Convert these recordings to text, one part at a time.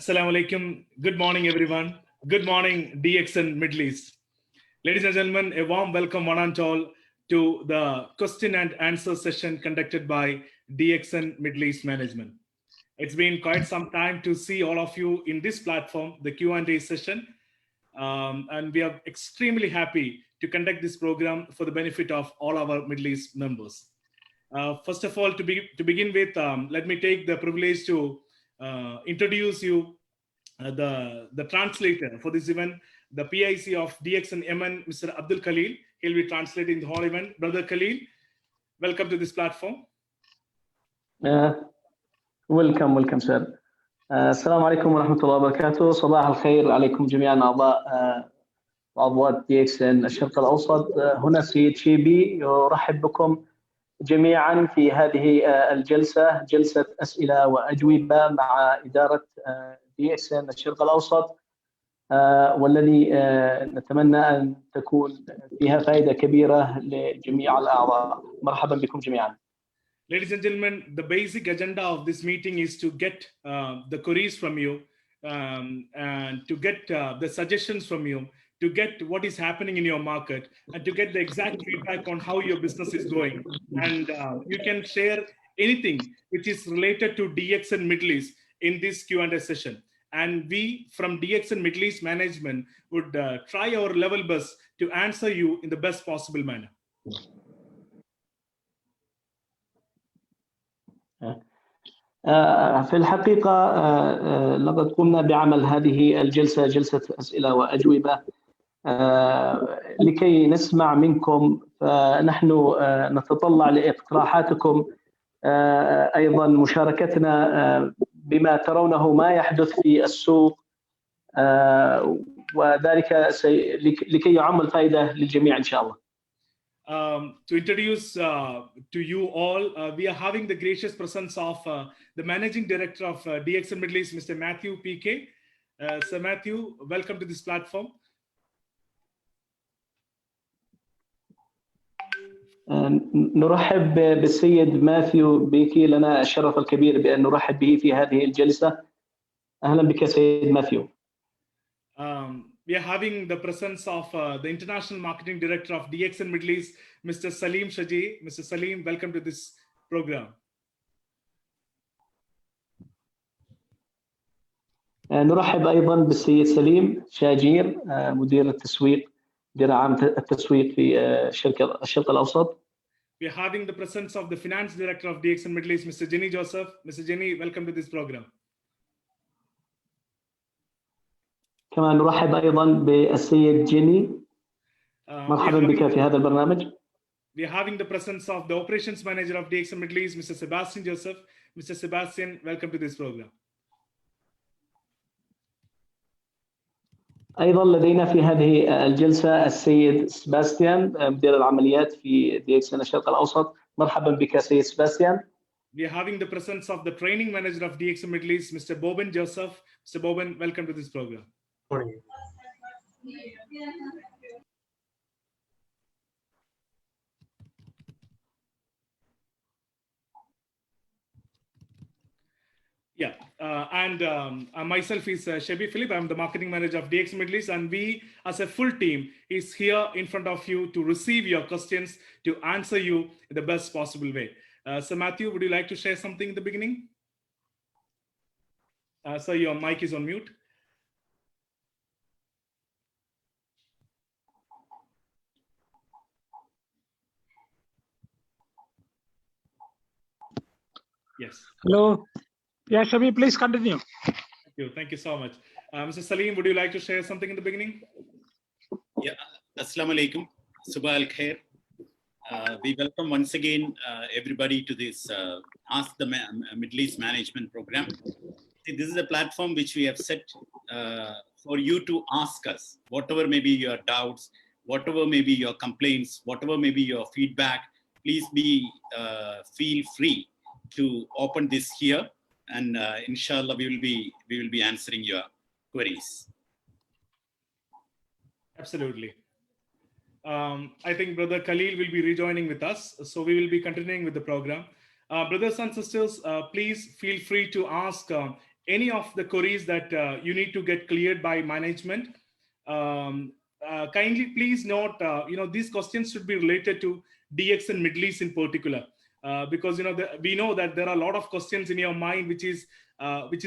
Assalamu alaikum. Good morning, everyone. Good morning, DXN Middle East. Ladies and gentlemen, a warm welcome one and all to the question and answer session conducted by DXN Middle East Management. It's been quite some time to see all of you in this platform, the Q&A session. And we are extremely happy to conduct this program for the benefit of all our Middle East members. First of all, to begin with, let me take the privilege to introduce you the translator for this event, the PIC of DXN Yemen, Mr. Abdul Khalil. He'll be translating the whole event. Brother Khalil, welcome to this platform. Welcome, sir. السلام عليكم ورحمة الله وبركاته. صباح الخير عليكم جميعا أعضاء وعضوات DXN الشرق الأوسط. هنا السيد شيبي يرحب بكم جميعا في هذه الجلسة، جلسة أسئلة وأجوبة مع إدارة DXN الشرق الأوسط، والذي نتمنى أن تكون فيها فائدة كبيرة لجميع الأعضاء. مرحبا بكم جميعا. Ladies and gentlemen, the basic agenda of this meeting is to get the queries from you and to get the suggestions from you, to get what is happening in your market, and to get the exact feedback on how your business is going. And you can share anything which is related to DXN Middle East in this Q&A session. And we from DXN Middle East Management would try our level best to answer you in the best possible manner. في الحقيقة لقد قمنا بعمل هذه الجلسة، جلسة أسئلة وأجوبة، لكي نسمع منكم. فنحن نتطلع لاقتراحاتكم، أيضا مشاركتنا بما ترونه ما يحدث في السوق، وذلك لكي يعم الفائدة للجميع إن شاء الله. To introduce to you all, we are having the gracious presence of the Managing Director of DXN Middle East, Mr. Matthew PK. Sir Matthew, welcome to this platform. نرحب بالسيد ماثيو بيكي، لنا الشرف الكبير بأن نرحب به في هذه الجلسة. أهلا بك سيد ماثيو. We are having the presence of the International Marketing Director of DXN Middle East, Mr. Salim Shaji. Mr. Salim, welcome to this program. نرحب أيضا بالسيد سليم شاجير، مدير التسويق، مدير عام التسويق في الشرق الأوسط. We are having the presence of the Finance Director of DXN Middle East, Mr. Jenny Joseph. Mr. Jenny, welcome to this program. كما نرحب أيضا بالسيد جيني، مرحبا بك في هذا البرنامج. We are having the presence of the Operations Manager of DXN Middle East, Mr. Sebastian Joseph. Mr. Sebastian, welcome to this program. أيضا لدينا في هذه الجلسة السيد سباستيان، مدير العمليات في DXN الشرق الأوسط. مرحبا بك سيد سباستيان. We are having the presence of the Training Manager of DXN Middle East, Mr. Boban Joseph. Mr. Boban, welcome to this program. Morning. Yeah, and myself is Shebi Philip. I'm the Marketing Manager of DXN Middle East, and we as a full team is here in front of you to receive your questions, to answer you in the best possible way. So Matthew, would you like to share something in the beginning? So your mic is on mute. Yes. Hello. Yeah, Shabi, please continue. Thank you so much. Mr. Salim, would you like to share something in the beginning? Yeah, Assalamu alaikum. Subah al khair. We welcome once again everybody to this Ask the Middle East Management Program. See, this is a platform which we have set for you to ask us whatever may be your doubts, whatever may be your complaints, whatever may be your feedback. Please feel free to open this here, and inshallah we will be answering your queries. Absolutely. I think Brother Khalil will be rejoining with us, so we will be continuing with the program. Brothers and sisters, please feel free to ask any of the queries that you need to get cleared by management. Kindly please note, these questions should be related to DX and Middle East in particular, because we know that there are a lot of questions in your mind which is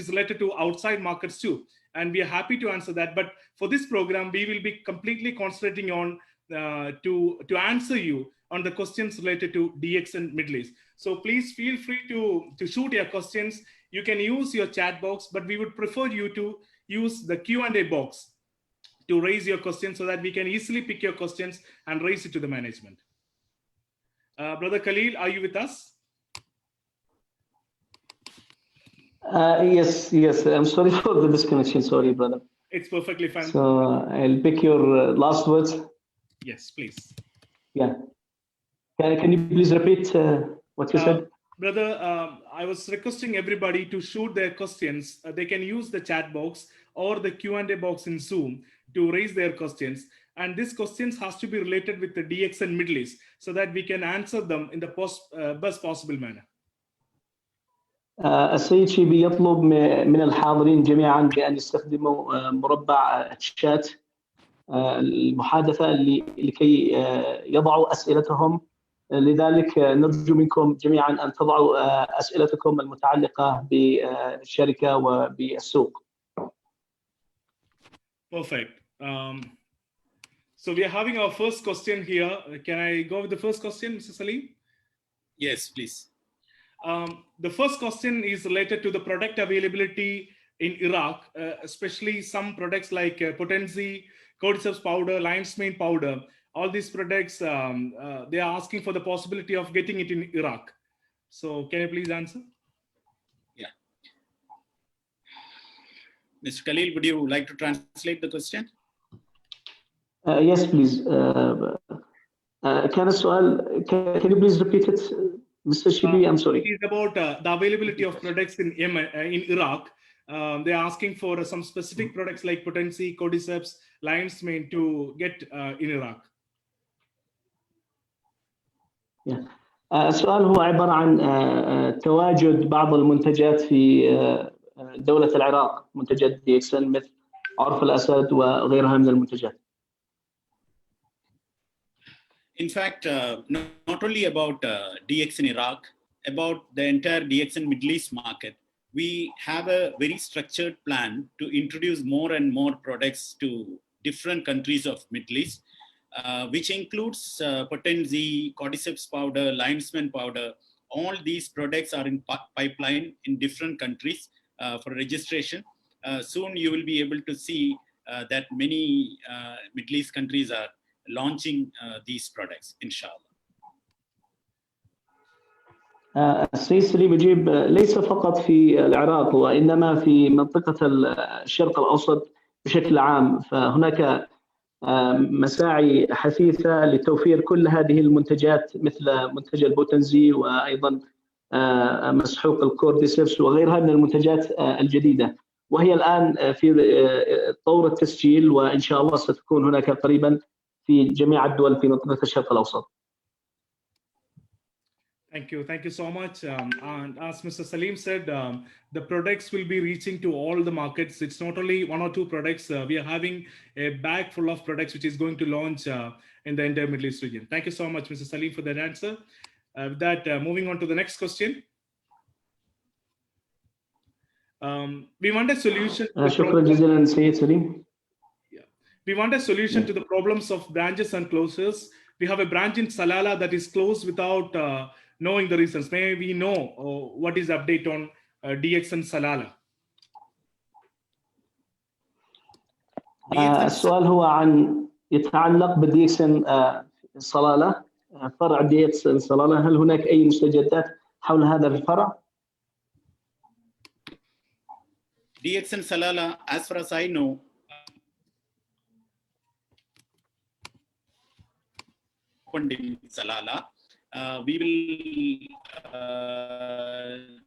related to outside markets too, and we are happy to answer that. But for this program, we will be completely concentrating on to answer you on the questions related to DX and Middle East. So please feel free to shoot your questions. You can use your chat box, but we would prefer you to use the Q&A box to raise your questions so that we can easily pick your questions and raise it to the management. Brother Khalil, are you with us? Yes. I'm sorry for the disconnection. Sorry, brother. It's perfectly fine. So I'll pick your last words. Yes, please. Yeah. Can you please repeat what you said? Brother, I was requesting everybody to shoot their questions. They can use the chat box or the Q&A box in Zoom to raise their questions. And these questions has to be related with the DX and Middle East so that we can answer them in the best possible manner. السيد شيبي يطلب من الحاضرين جميعا بأن يستخدموا مربع الشات المحادثة لكي يضعوا أسئلتهم. لذلك نرجو منكم جميعا أن تضعوا أسئلتكم المتعلقة بالشركة وبالسوق. Perfect. So we are having our first question here. Can I go with the first question, Mr. Salim? Yes, please. The first question is related to the product availability in Iraq, especially some products like Potency, cordyceps powder, lion's mane powder. All these products, they are asking for the possibility of getting it in Iraq. So can you please answer? Yeah. Mr. Khalil, would you like to translate the question? Yes, please. Can you please repeat it, Mr. Shibi? I'm sorry. It is about the availability of products in Iraq. They are asking for some specific products like Potency, cordyceps, lion's mane to get in Iraq. السؤال هو عبارة عن تواجد بعض المنتجات في دولة العراق، منتجات DXN مثل عرف الأسد وغيرها من المنتجات. In fact, not only about DX in Iraq, about the entire DX and Middle East market, we have a very structured plan to introduce more and more products to different countries of Middle East, which includes Potency, cordyceps powder, lion's mane powder. All these products are in pipeline in different countries for registration. Soon you will be able to see that many Middle East countries are launching these products, inshallah. السيد سليم يجيب ليس فقط في العراق وإنما في منطقة الشرق الأوسط بشكل عام، فهناك مساعي حثيثة لتوفير كل هذه المنتجات مثل منتج البوتنزي وأيضا مسحوق الكورديسيبس وغيرها من المنتجات الجديدة، وهي الآن في طور التسجيل، وإن شاء الله ستكون هناك قريبا في جميع الدول في منطقة الشرق الأوسط. Thank you so much. And as Mr. Salim said, the products will be reaching to all the markets. It's not only one or two products. We are having a bag full of products which is going to launch in the entire Middle East region. Thank you so much, Mr. Salim, for that answer. With that, moving on to the next question. We want a solution. شكرا جزيلا سيد سليم. We want a solution to the problems of branches and closures. We have a branch in Salalah that is closed without knowing the reasons. May we know what is the update on DX and Salalah? السؤال هو عن يتعلق بالDXN صلالة، فرع DXN صلالة. هل هناك أي مستجدات حول هذا الفرع؟ DXN Salalah, as far as I know, in Salalah, we will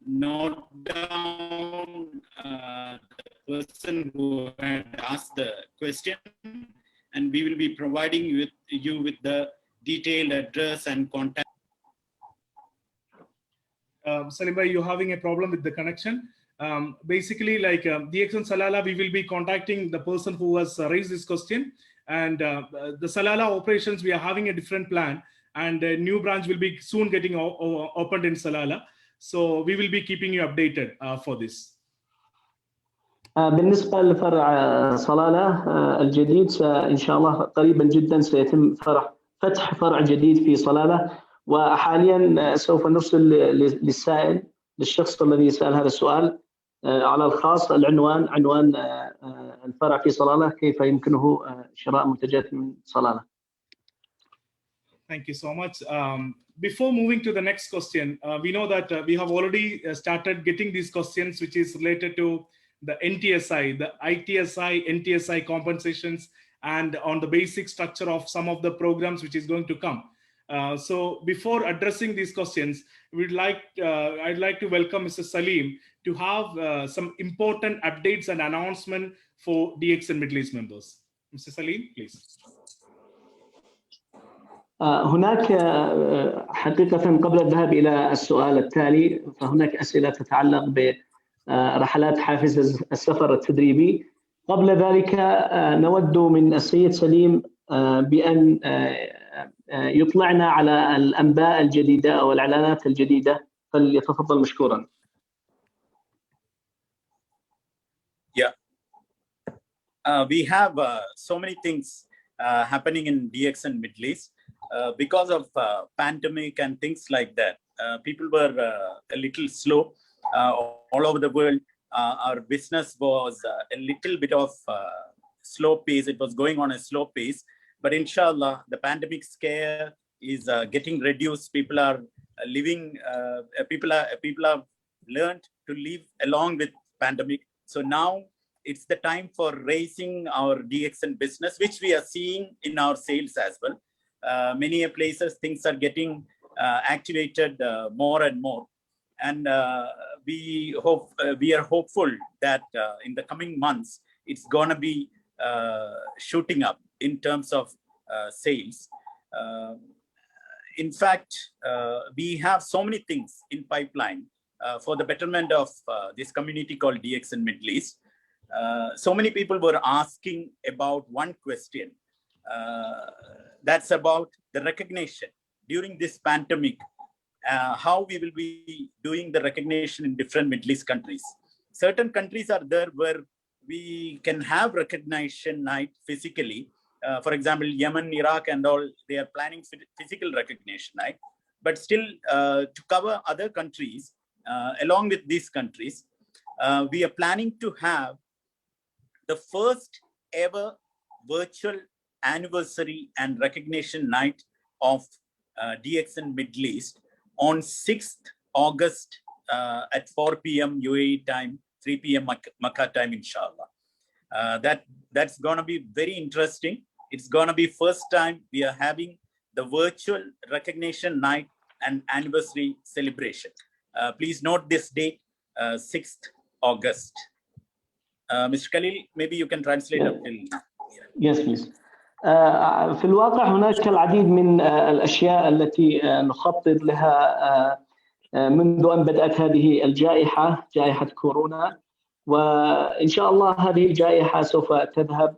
note down the person who had asked the question, and we will be providing you with the detailed address and contact. Salim bhai, you're having a problem with the connection. Basically, like DXN Salala, we will be contacting the person who has raised this question. And the Salala operations, we are having a different plan. And a new branch will be soon getting opened in Salala. So we will be keeping you updated for this. بالنسبة لفرع صلالة الجديد إن شاء الله قريبا جدا سيتم فتح فرع جديد في صلالة، وحاليا سوف نرسل للسائل للشخص الذي سأل هذا السؤال على الخاص عنوان الفرع في صلالة، كيف يمكنه شراء منتجات من صلالة. Thank you so much. Before moving to the next question, we know that we have already started getting these questions which is related to the NTSI, the ITSI, NTSI compensations, and on the basic structure of some of the programs which is going to come. So before addressing these questions, I'd like to welcome Mr. Salim to have some important updates and announcement for DXN Middle East members. Mr. Salim, please. هناك حقيقة قبل الذهاب إلى السؤال التالي، فهناك أسئلة تتعلق برحلات حافز السفر التدريبي. قبل ذلك نود من السيد سليم بأن يطلعنا على الأنباء الجديدة أو الإعلانات الجديدة، فليتفضل مشكورا. Yeah, we have so many things happening in DXN Middle East. Because of pandemic and things like that, people were a little slow all over the world. Our business was a little bit of slow pace. It was going on a slow pace, but inshallah, the pandemic scare is getting reduced. People are living. People have learned to live along with pandemic. So now it's the time for raising our DXN business, which we are seeing in our sales as well. Many places things are getting activated more and more, and we are hopeful that in the coming months it's gonna be shooting up in terms of sales. In fact, we have so many things in pipeline for the betterment of this community called DXN Middle East. So many people were asking about one question. That's about the recognition during this pandemic, how we will be doing the recognition in different Middle East countries. Certain countries are there where we can have recognition night physically. For example, Yemen, Iraq and all, they are planning physical recognition night. But still, to cover other countries, along with these countries, we are planning to have the first ever virtual anniversary and recognition night of DXN Middle East on 6th August at 4 p.m. UAE time, 3 p.m. Makkah time, inshallah. That's going to be very interesting. It's going to be first time we are having the virtual recognition night and anniversary celebration. Please note this date, 6th August. Mr. Khalil, maybe you can translate up till. Yes, please. في الواقع هناك العديد من الأشياء التي نخطط لها منذ أن بدأت هذه الجائحة، جائحة كورونا، وإن شاء الله هذه الجائحة سوف تذهب،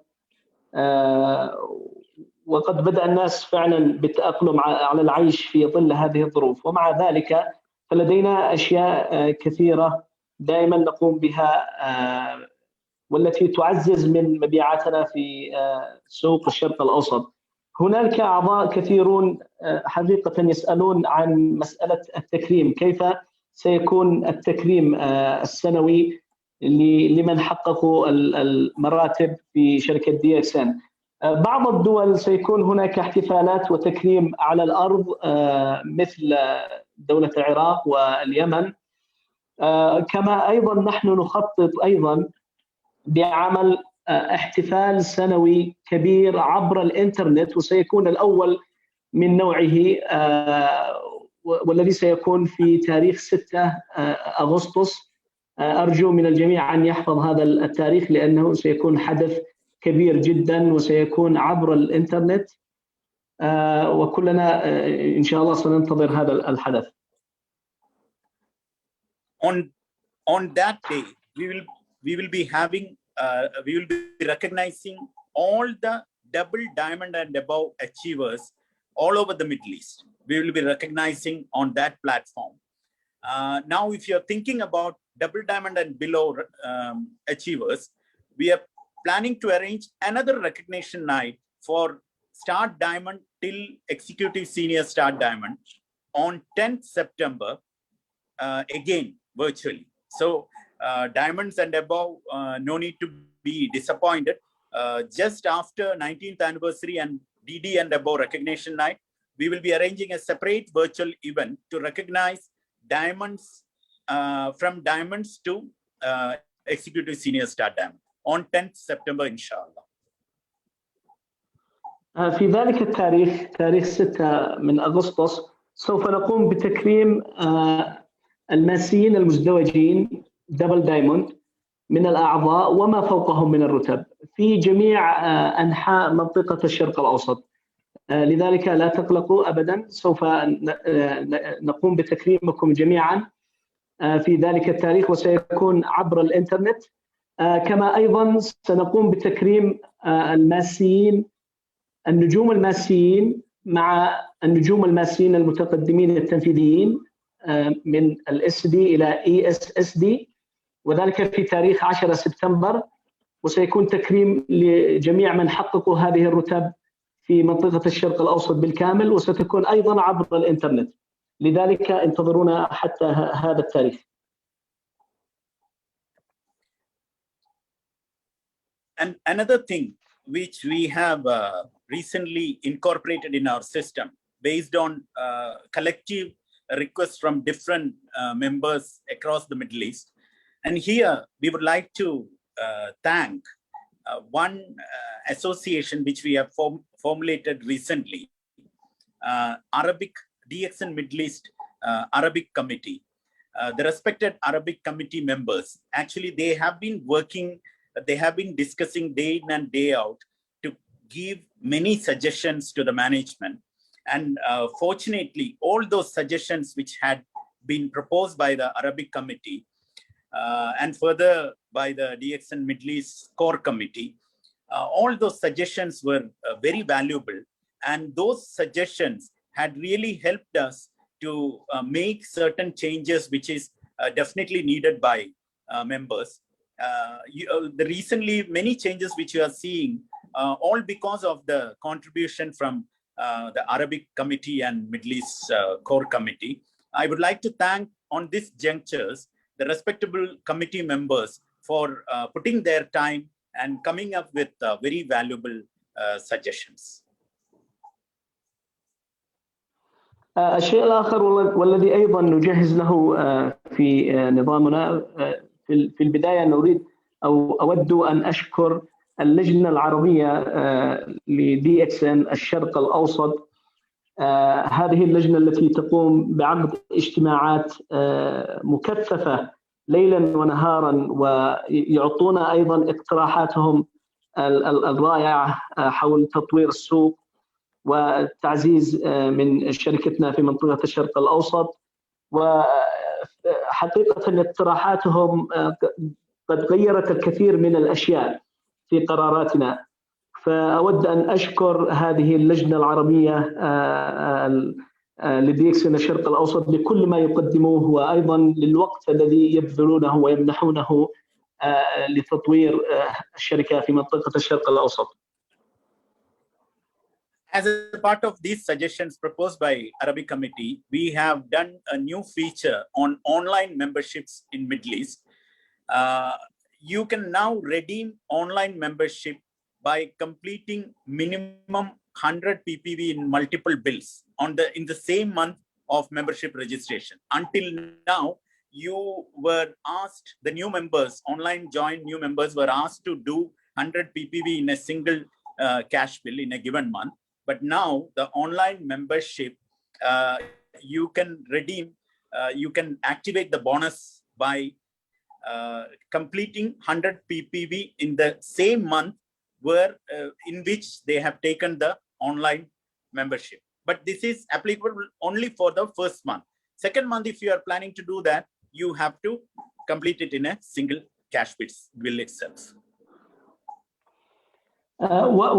وقد بدأ الناس فعلا بالتأقلم على العيش في ظل هذه الظروف. ومع ذلك فلدينا أشياء كثيرة دائما نقوم بها والتي تعزز من مبيعاتنا في سوق الشرق الأوسط. هناك أعضاء كثيرون حقيقة يسألون عن مسألة التكريم، كيف سيكون التكريم السنوي لمن حققوا المراتب في شركة DXN. بعض الدول سيكون هناك احتفالات وتكريم على الأرض مثل دولة العراق واليمن، كما أيضا نحن نخطط أيضا بعمل احتفال سنوي كبير عبر الإنترنت، وسيكون الأول من نوعه والذي سيكون في تاريخ 6 أغسطس. أرجو من الجميع أن يحفظ هذا التاريخ لأنه سيكون حدث كبير جدا وسيكون عبر الإنترنت، وكلنا إن شاء الله سننتظر هذا الحدث. on that day, we will be having, we will be recognizing all the double diamond and above achievers all over the Middle East. We will be recognizing on that platform. Now, if you're thinking about double diamond and below achievers, we are planning to arrange another recognition night for Star Diamond till Executive Senior Star Diamond on 10th September, again, virtually. So diamonds and above, no need to be disappointed. Just after 19th anniversary and DD and above recognition night, we will be arranging a separate virtual event to recognize diamonds, from diamonds to Executive Senior Star Diamond on 10th September, inshallah. في ذلك التاريخ تاريخ 6 من أغسطس سوف نقوم بتكريم الماسيين المزدوجين دبل دايموند من الأعضاء وما فوقهم من الرتب في جميع أنحاء منطقة الشرق الأوسط. لذلك لا تقلقوا أبدا، سوف نقوم بتكريمكم جميعا في ذلك التاريخ، وسيكون عبر الإنترنت. كما أيضا سنقوم بتكريم الماسيين، النجوم الماسيين مع النجوم الماسيين المتقدمين التنفيذيين من الSD إلى ESSD، وذلك في تاريخ 10 سبتمبر، وسيكون تكريم لجميع من حققوا هذه الرتب في منطقة الشرق الأوسط بالكامل، وستكون أيضا عبر الإنترنت. لذلك انتظرونا حتى هذا التاريخ. And another thing which we have recently incorporated in our system based on collective requests from different members across the Middle East. And here we would like to thank one association which we have formulated recently, Arabic DXN Middle East Arabic Committee. The respected Arabic committee members, actually they have been working, they have been discussing day in and day out to give many suggestions to the management. And fortunately, all those suggestions which had been proposed by the Arabic committee and further by the DXN Middle East Core Committee, all those suggestions were very valuable. And those suggestions had really helped us to make certain changes, which is definitely needed by members. Recently, many changes which you are seeing, all because of the contribution from the Arabic Committee and Middle East Core Committee. I would like to thank on this junctures the respectable committee members for putting their time and coming up with very valuable suggestions. الشيء الآخر والذي أيضا نجهز له في نظامنا، في البداية نريد أو أود أن أشكر اللجنة العربية لDXN الشرق الأوسط. هذه اللجنة التي تقوم بعقد اجتماعات مكثفة ليلا ونهارا، ويعطونا أيضا اقتراحاتهم الرائعة حول تطوير السوق والتعزيز من شركتنا في منطقة الشرق الأوسط. وحقيقة اقتراحاتهم قد غيرت الكثير من الأشياء في قراراتنا، فأود أن أشكر هذه اللجنة العربية لديكسن الشرق الأوسط لكل ما يقدموه، وأيضا للوقت الذي يبذلونه ويمنحونه لتطوير الشركة في منطقة الشرق الأوسط. As a part of these suggestions proposed by Arabic Committee, we have done a new feature on online memberships in Middle East. You can now redeem online membership by completing minimum 100 ppv in multiple bills in the same month of membership registration. Until now, you were asked, the new members, online joined new members were asked to do 100 ppv in a single cash bill in a given month. But now the online membership, you can redeem, you can activate the bonus by completing 100 ppv in the same month in which they have taken the online membership. But this is applicable only for the first month. Second month, if you are planning to do that, you have to complete it in a single cash bill itself.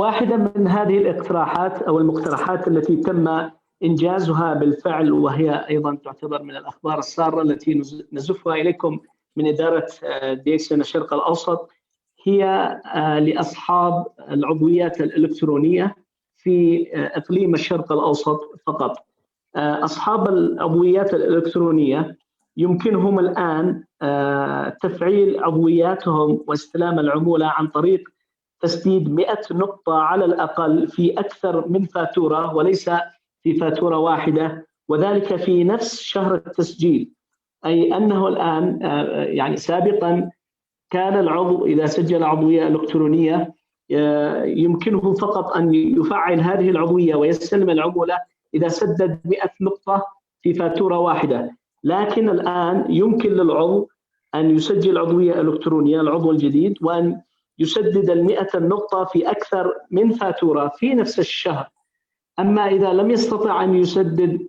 واحدة من هذه الاقتراحات أو المقترحات التي تم إنجازها بالفعل، وهي أيضا تعتبر من الأخبار السارة التي نزفها إليكم من إدارة DXN الشرق الأوسط، هي لأصحاب العضويات الإلكترونية في إقليم الشرق الأوسط فقط. أصحاب العضويات الإلكترونية يمكنهم الآن تفعيل عضوياتهم واستلام العمولة عن طريق تسديد 100 نقطة على الأقل في أكثر من فاتورة وليس في فاتورة واحدة، وذلك في نفس شهر التسجيل. أي أنه الآن يعني سابقا كان العضو إذا سجل عضوية إلكترونية يمكنه فقط أن يفعل هذه العضوية ويستلم العمولة إذا سدد 100 نقطة في فاتورة واحدة، لكن الآن يمكن للعضو أن يسجل عضوية إلكترونية، العضو الجديد، وأن يسدد 100 نقطة في أكثر من فاتورة في نفس الشهر. أما إذا لم يستطع أن يسدد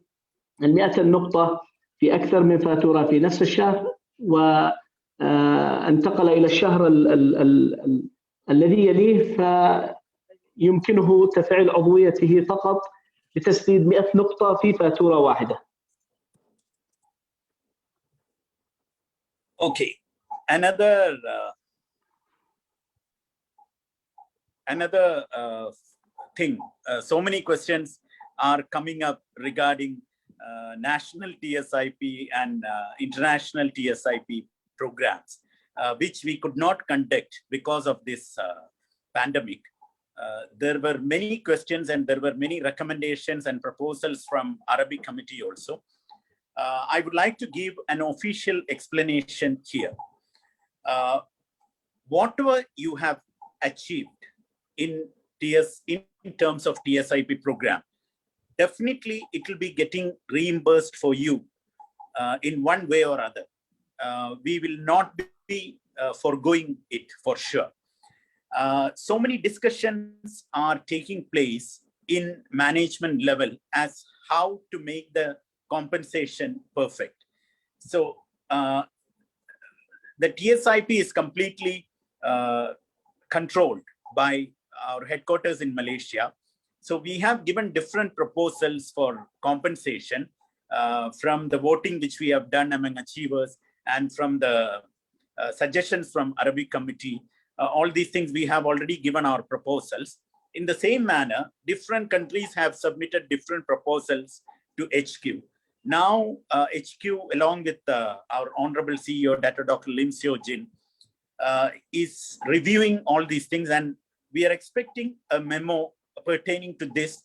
100 نقطة في أكثر من فاتورة في نفس الشهر وانتقل إلى الشهر الذي يليه، فيمكنه تفعيل عضويته فقط بتسديد 100 نقطة في فاتورة واحدة. Okay, another thing, so many questions are coming up regarding national TSIP and international TSIP programs, which we could not conduct because of this pandemic. There were many questions and there were many recommendations and proposals from Arabic Committee also. I would like to give an official explanation here. Whatever you have achieved in terms of TSIP program, definitely it will be getting reimbursed for you in one way or other. We will not be foregoing it for sure. So many discussions are taking place in management level as how to make the compensation perfect. So the TSIP is completely controlled by our headquarters in Malaysia. So we have given different proposals for compensation from the voting which we have done among achievers and from the suggestions from Arabic Committee. All these things we have already given our proposals. In the same manner, different countries have submitted different proposals to HQ. Now HQ, along with our Honorable CEO, Dr. Lim Seo Jin, is reviewing all these things, and we are expecting a memo pertaining to this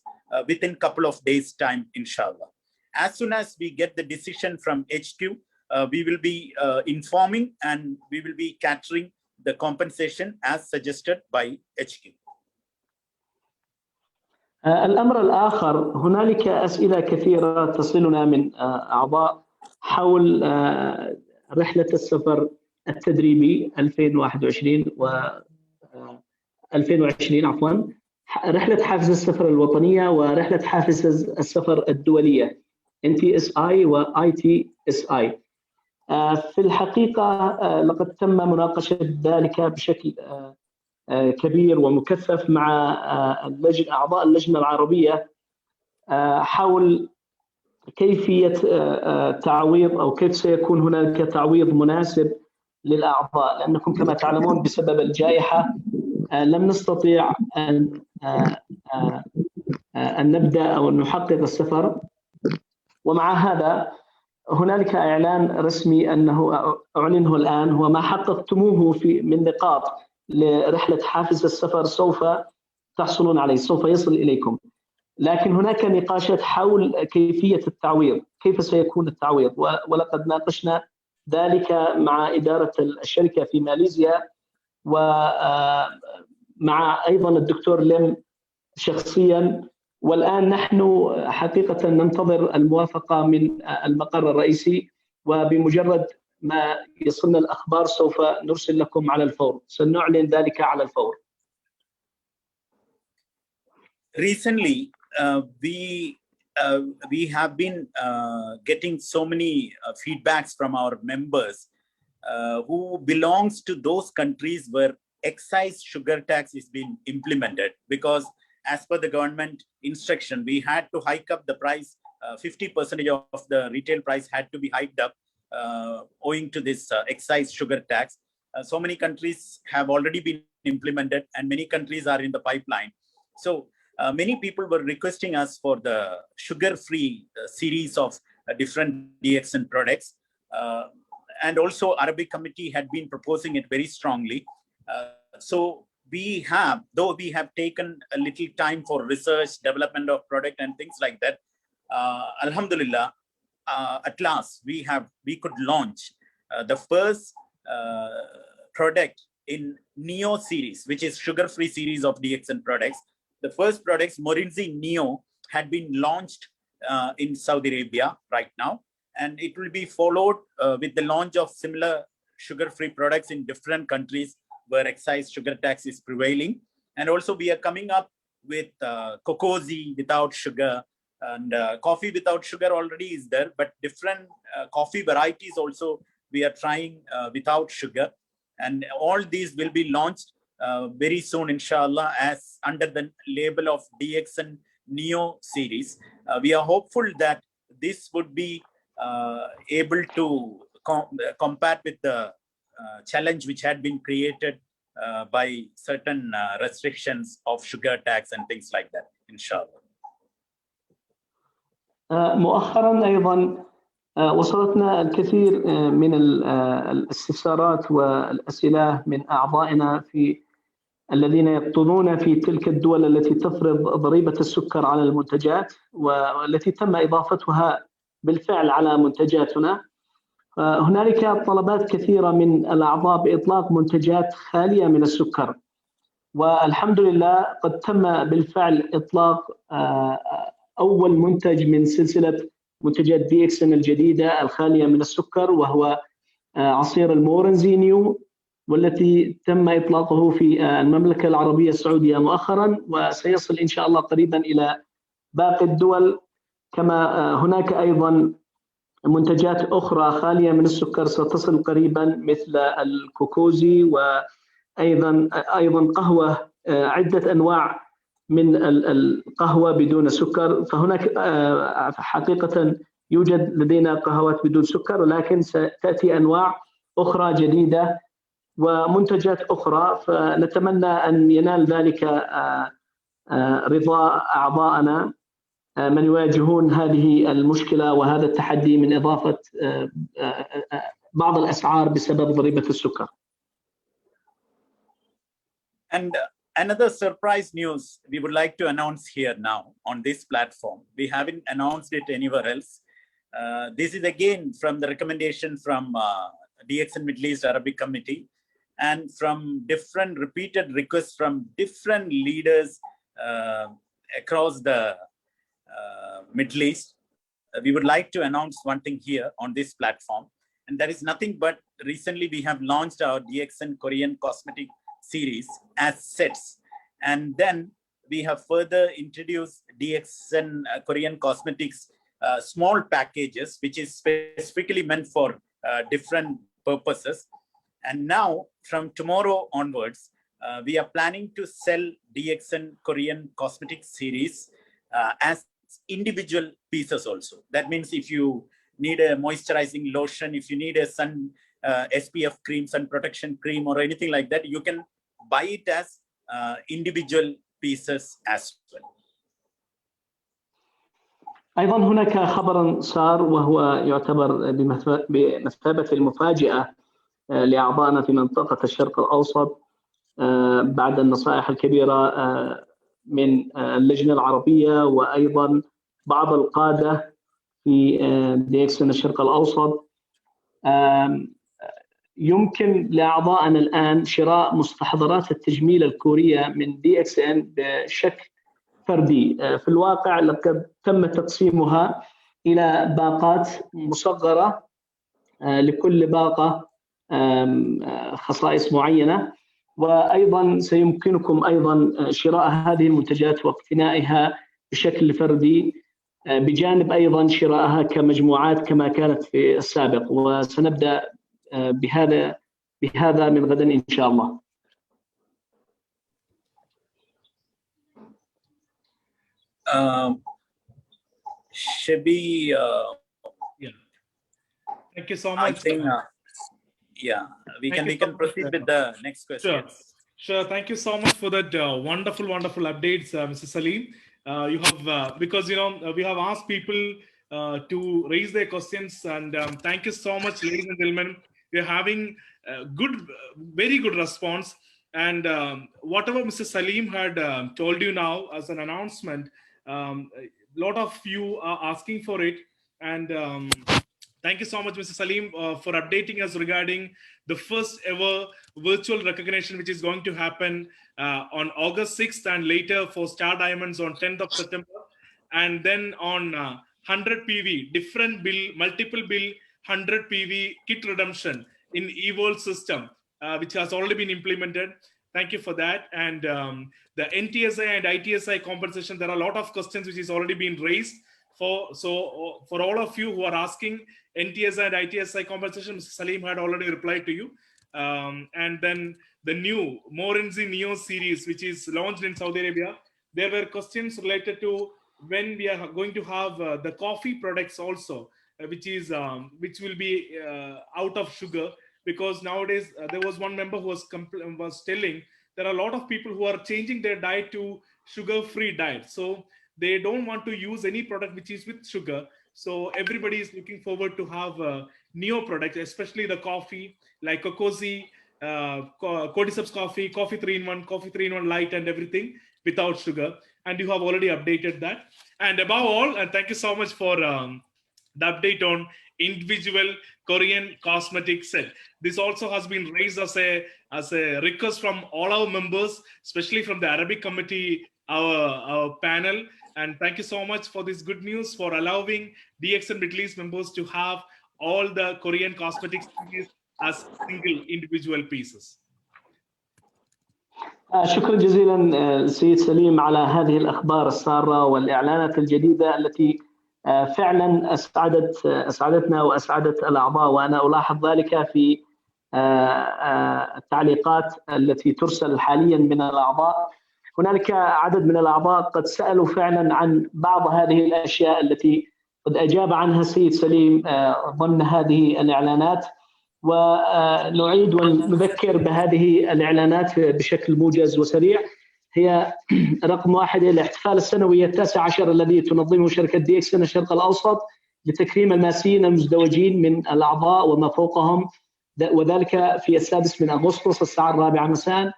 within a couple of days' time, inshallah. As soon as we get the decision from HQ, we will be informing and we will be catering the compensation as suggested by HQ. الأمر الآخر، هنالك أسئلة كثيرة تصلنا من أعضاء حول رحلة السفر التدريبي 2021 و 2020 عفوا، رحلة حافز السفر الوطنية ورحلة حافز السفر الدولية NTSI و ITSI. في الحقيقة لقد تم مناقشة ذلك بشكل كبير ومكثف مع أعضاء اللجنة العربية حول كيفية تعويض أو كيف سيكون هناك تعويض مناسب للأعضاء، لأنكم كما تعلمون بسبب الجائحة لم نستطيع أن نبدأ أو أن نحقق السفر. ومع هذا هنالك إعلان رسمي أنه أعلنه الآن، هو ما حققتموه من نقاط لرحلة حافز السفر سوف تحصلون عليه، سوف يصل إليكم. لكن هناك نقاشات حول كيفية التعويض، كيف سيكون التعويض، ولقد ناقشنا ذلك مع إدارة الشركة في ماليزيا ومع أيضا الدكتور لم شخصيا، والآن نحن حقيقة ننتظر الموافقة من المقر الرئيسي، وبمجرد ما يصلنا الأخبار سوف نرسل لكم على الفور، سنعلن ذلك على الفور. Recently, we have been getting so many feedbacks from our members who belongs to those countries where excise sugar tax is being implemented, because as per the government instruction, we had to hike up the price. 50% of the retail price had to be hiked up owing to this excise sugar tax. So many countries have already been implemented and many countries are in the pipeline. So many people were requesting us for the sugar-free series of different DXN products. And also Arabic committee had been proposing it very strongly. So we have, though we have taken a little time for research, development of product and things like that, Alhamdulillah, at last we could launch the first product in Neo series, which is sugar-free series of DXN products. The first products, Morinzi Neo, had been launched in Saudi Arabia right now, and it will be followed with the launch of similar sugar-free products in different countries where excise sugar tax is prevailing. And also we are coming up with Cocozi without sugar, and coffee without sugar already is there, but different coffee varieties also we are trying without sugar. And all these will be launched very soon, inshallah, as under the label of DXN Neo series. We are hopeful that this would be able to combat with the challenge which had been created by certain restrictions of sugar tax and things like that, inshallah. مؤخرا أيضا وصلتنا الكثير من الاستفسارات والأسئلة من أعضائنا الذين يقطنون في تلك الدول التي تفرض ضريبة السكر على المنتجات والتي تم إضافتها بالفعل على منتجاتنا. هنالك طلبات كثيرة من الأعضاء بإطلاق منتجات خالية من السكر، والحمد لله قد تم بالفعل إطلاق أول منتج من سلسلة منتجات DXN الجديدة الخالية من السكر، وهو عصير المورنزي نيو، والتي تم إطلاقه في المملكة العربية السعودية مؤخرا، وسيصل إن شاء الله قريبا إلى باقي الدول. كما هناك أيضا منتجات أخرى خالية من السكر ستصل قريبا مثل الكوكوزي، وأيضا قهوة، عدة أنواع من القهوة بدون سكر. فهناك حقيقة يوجد لدينا قهوات بدون سكر، لكن ستأتي أنواع أخرى جديدة ومنتجات أخرى، فنتمنى أن ينال ذلك رضا أعضائنا من يواجهون هذه المشكلة وهذا التحدي من إضافة بعض الأسعار بسبب ضريبة السكر. And another surprise news we would like to announce here now on this platform. We haven't announced it anywhere else. This is again from the recommendation from DXN Middle East Arabic Committee and from different repeated requests from different leaders across the Middle East. We would like to announce one thing here on this platform, and that is nothing but recently we have launched our DXN Korean cosmetic series as sets, and then we have further introduced DXN Korean cosmetics small packages, which is specifically meant for different purposes. And now from tomorrow onwards, we are planning to sell DXN Korean cosmetic series as individual pieces also. That means if you need a moisturizing lotion, if you need a sun SPF cream, sun protection cream or anything like that, you can buy it as individual pieces as well. أيضا هناك خبر صار وهو يعتبر بمثابة المفاجأة لأعضائنا في منطقة الشرق الأوسط بعد النصائح الكبيرة من اللجنة العربية وأيضا بعض القادة في DXN الشرق الأوسط. يمكن لأعضائنا الآن شراء مستحضرات التجميل الكورية من DXN بشكل فردي. في الواقع لقد تم تقسيمها إلى باقات مصغرة، لكل باقة خصائص معينة، وأيضا سيمكنكم أيضا شراء هذه المنتجات واقتنائها بشكل فردي، بجانب أيضا شراءها كمجموعات كما كانت في السابق. وسنبدأ بهذا من غدا إن شاء الله. Shabi, Yeah. Thank you so I much. think, we can proceed with the next question. Sure. Thank you so much for that wonderful updates, Mr. Salim. You have because we have asked people to raise their questions, and thank you so much, ladies and gentlemen. We're having very good response, and whatever Mr. Salim had told you now as an announcement, a lot of you are asking for it, and thank you so much, Mr. Salim, for updating us regarding the first ever virtual recognition, which is going to happen on August 6th, and later for Star Diamonds on 10th of September. And then on 100 PV, different bill, multiple bill, 100 PV kit redemption in eVolt system, which has already been implemented. Thank you for that. And the NTSI and ITSI compensation, there are a lot of questions which is already been raised. For all of you who are asking NTSI and ITSI compensation, Mr. Salim had already replied to you. And then the new Morenzi Neo series, which is launched in Saudi Arabia, there were questions related to when we are going to have the coffee products also, which will be out of sugar, because nowadays there was one member who was telling there are a lot of people who are changing their diet to sugar-free diet. So they don't want to use any product which is with sugar. So everybody is looking forward to have neo products, especially the coffee, like Cocozi, Cordyceps coffee, coffee 3-in-1, coffee 3-in-1 light, and everything without sugar. And you have already updated that. And above all, and thank you so much for the update on individual Korean cosmetic set. This also has been raised as a request from all our members, especially from the Arabic committee, our panel. And thank you so much for this good news, for allowing DXN Middle East members to have all the Korean cosmetics as single individual pieces. شكرا جزيلا سيد سليم على هذه الأخبار السارة والإعلانات الجديدة التي فعلا أسعدتنا وأسعدت الأعضاء، وأنا ألاحظ ذلك في التعليقات التي ترسل حاليا من الأعضاء. هنالك عدد من الأعضاء قد سألوا فعلا عن بعض هذه الأشياء التي قد أجاب عنها السيد سليم ضمن هذه الإعلانات، ونعيد ونذكر بهذه الإعلانات بشكل موجز وسريع. هي رقم 1 الاحتفال السنوي ال19 الذي تنظمه شركة DXN الشرق الأوسط لتكريم الماسيين المزدوجين من الأعضاء وما فوقهم، وذلك في 6 أغسطس الساعة 4 مساء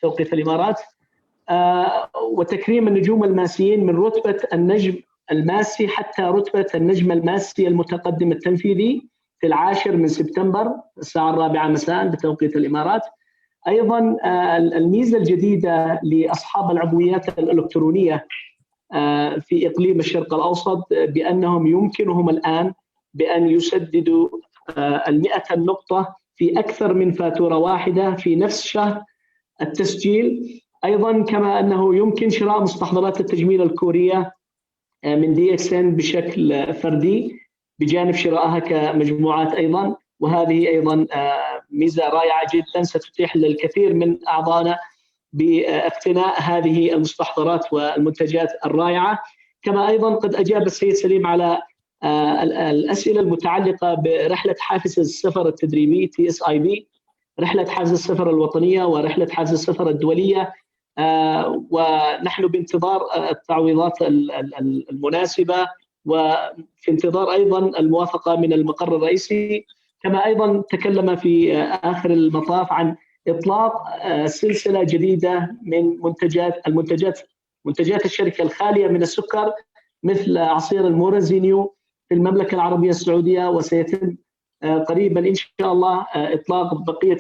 توقيت الإمارات. وتكريم النجوم الماسيين من رتبة النجم الماسي حتى رتبة النجم الماسي المتقدم التنفيذي في 10 سبتمبر الساعة 4 مساء بتوقيت الإمارات. أيضا الميزة الجديدة لأصحاب العضويات الإلكترونية في إقليم الشرق الأوسط بأنهم يمكنهم الآن بأن يسددوا 100 نقطة في أكثر من فاتورة واحدة في نفس شهر التسجيل. أيضا كما أنه يمكن شراء مستحضرات التجميل الكورية من DXN بشكل فردي بجانب شرائها كمجموعات أيضا، وهذه أيضا ميزة رائعة جدا ستتيح للكثير من أعضائنا باقتناء هذه المستحضرات والمنتجات الرائعة. كما أيضا قد أجاب السيد سليم على الأسئلة المتعلقة برحلة حافز السفر التدريبي TSIB، رحلة حافز السفر الوطنية ورحلة حافز السفر الدولية، ونحن بانتظار التعويضات المناسبة وفي انتظار أيضا الموافقة من المقر الرئيسي. كما أيضا تكلم في آخر المطاف عن إطلاق سلسلة جديدة من منتجات الشركة الخالية من السكر مثل عصير المورنزينيو في المملكة العربية السعودية، وسيتم قريبا إن شاء الله إطلاق بقية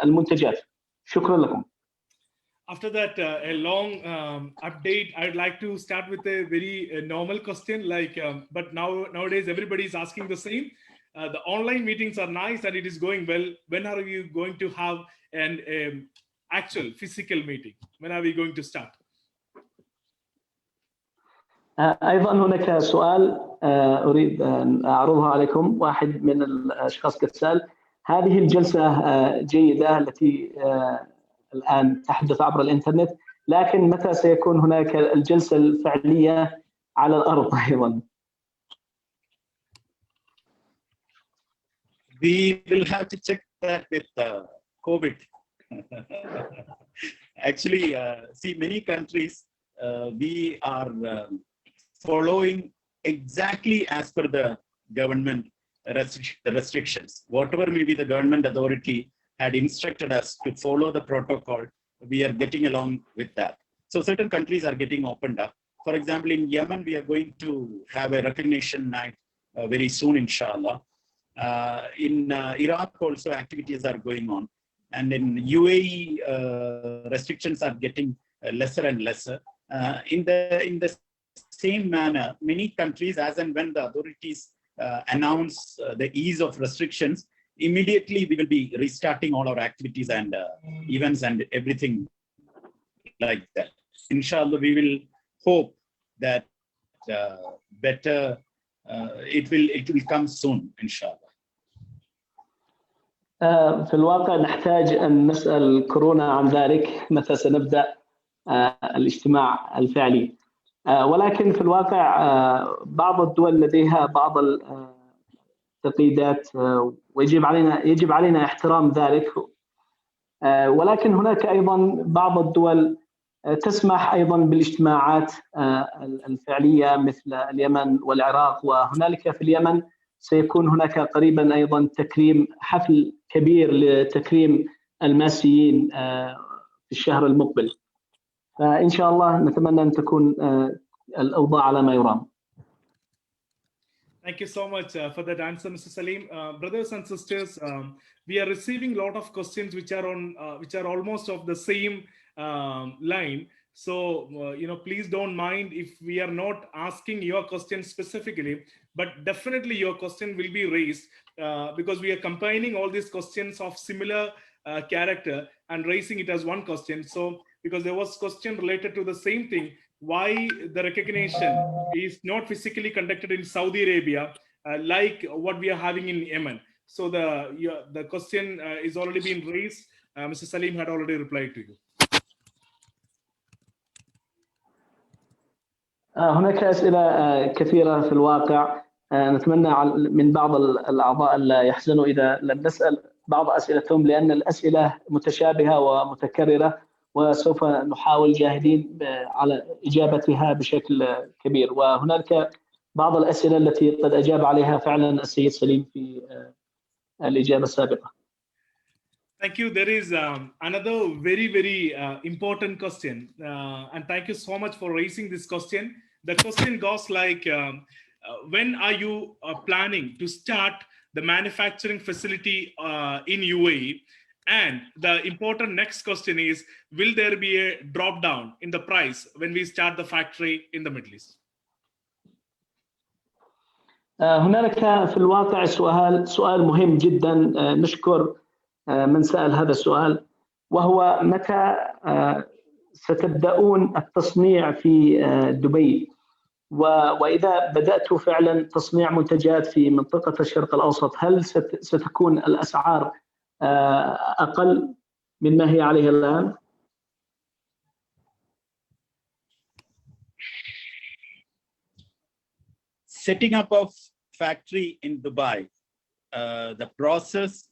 المنتجات. شكرا لكم. After that, a long update, I'd like to start with a very normal question, but nowadays everybody is asking the same. The online meetings are nice and it is going well. When are you going to have an actual physical meeting? When are we going to start? أيضا هناك سؤال أريد أن أعرضها عليكم. واحد من الأشخاص قد سأل هذه الجلسة جيدة التي الآن تحدث عبر الإنترنت، لكن متى سيكون هناك الجلسة الفعلية على الأرض أيضا؟ We will have to check that with COVID. Actually, see, many countries, we are following exactly as per the government restrictions. Whatever may be the government authority had instructed us to follow the protocol, we are getting along with that. So certain countries are getting opened up. For example, in Yemen, we are going to have a recognition night very soon, inshallah. In Iraq also activities are going on, and in UAE restrictions are getting lesser and lesser. In the same manner, many countries, as and when the authorities announce the ease of restrictions, immediately we will be restarting all our activities and events and everything like that. Inshallah, we will hope that better it will come soon, inshallah. في الواقع نحتاج أن نسأل كورونا عن ذلك متى سنبدأ الاجتماع الفعلي، ولكن في الواقع بعض الدول لديها بعض التقييدات ويجب علينا احترام ذلك، ولكن هناك أيضا بعض الدول تسمح أيضا بالاجتماعات الفعلية مثل اليمن والعراق، وهنالك في اليمن سيكون هناك قريبا أيضا تكريم حفل كبير لتكريم الماسيين في الشهر المقبل، فإن شاء الله نتمنى أن تكون الأوضاع على ما يرام. Thank you so much for that answer, Mr. Salim. Brothers and sisters, we are receiving a lot of questions which are almost of the same line. So, please don't mind if we are not asking your question specifically, but definitely your question will be raised because we are combining all these questions of similar character and raising it as one question. So, because there was question related to the same thing, why the recognition is not physically conducted in Saudi Arabia like what we are having in Yemen. So the question is already been raised. Mr. Salim had already replied to you. هناك أسئلة كثيرة في الواقع، نتمنى من بعض الأعضاء لا يحزنوا إذا لم نسأل بعض أسئلتهم، لأن الأسئلة متشابهة ومتكررة، وسوف نحاول جاهدين على إجابتها بشكل كبير. وهناك بعض الأسئلة التي قد أجاب عليها فعلا السيد سليم في الإجابة السابقة. Thank you. There is another very important question, and thank you so much for raising this question. The question goes like, when are you planning to start the manufacturing facility in UAE? And the important next question is, will there be a drop down in the price when we start the factory in the Middle East? هنالك في الواقع سؤال مهم جدا، نشكر من سأل هذا السؤال، وهو متى ستبدأون التصنيع في دبي؟ وإذا بدأت فعلا تصنيع منتجات في منطقة الشرق الأوسط، هل ستكون الأسعار أقل مما هي عليه الآن؟ Setting up of factory in Dubai, the process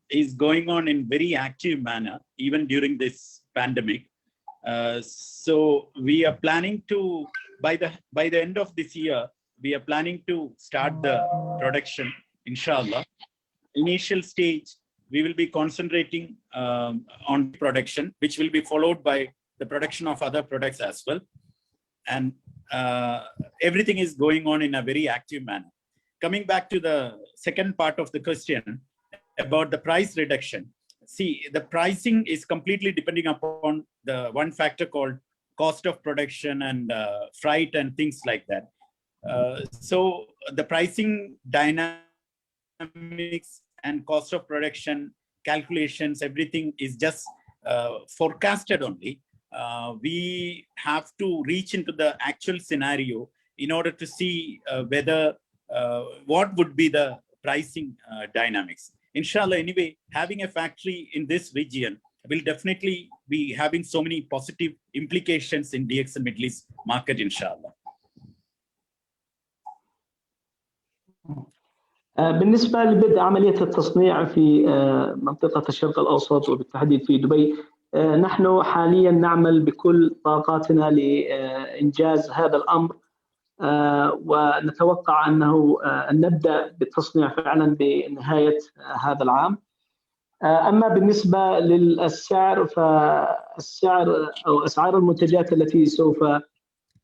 is going on in very active manner, even during this pandemic. So we are planning to, by the end of this year, we are planning to start the production, inshallah. Initial stage, we will be concentrating on production, which will be followed by the production of other products as well. And everything is going on in a very active manner. Coming back to the second part of the question about the price reduction. See, the pricing is completely depending upon the one factor called cost of production and freight and things like that. So the pricing dynamics and cost of production calculations, everything is just forecasted only. We have to reach into the actual scenario in order to see whether what would be the pricing dynamics. inshallah, anyway, having a factory in this region will definitely be having so many positive implications in DXN Middle East market, inshallah. بالنسبة لبدء عملية التصنيع في منطقة الشرق الأوسط وبالتحديد في دبي، نحن حاليا نعمل بكل طاقاتنا لإنجاز هذا الأمر، ونتوقع أنه أن نبدأ بالتصنيع فعلا بنهاية هذا العام. أما بالنسبة للسعر، فالسعر أو أسعار المنتجات التي سوف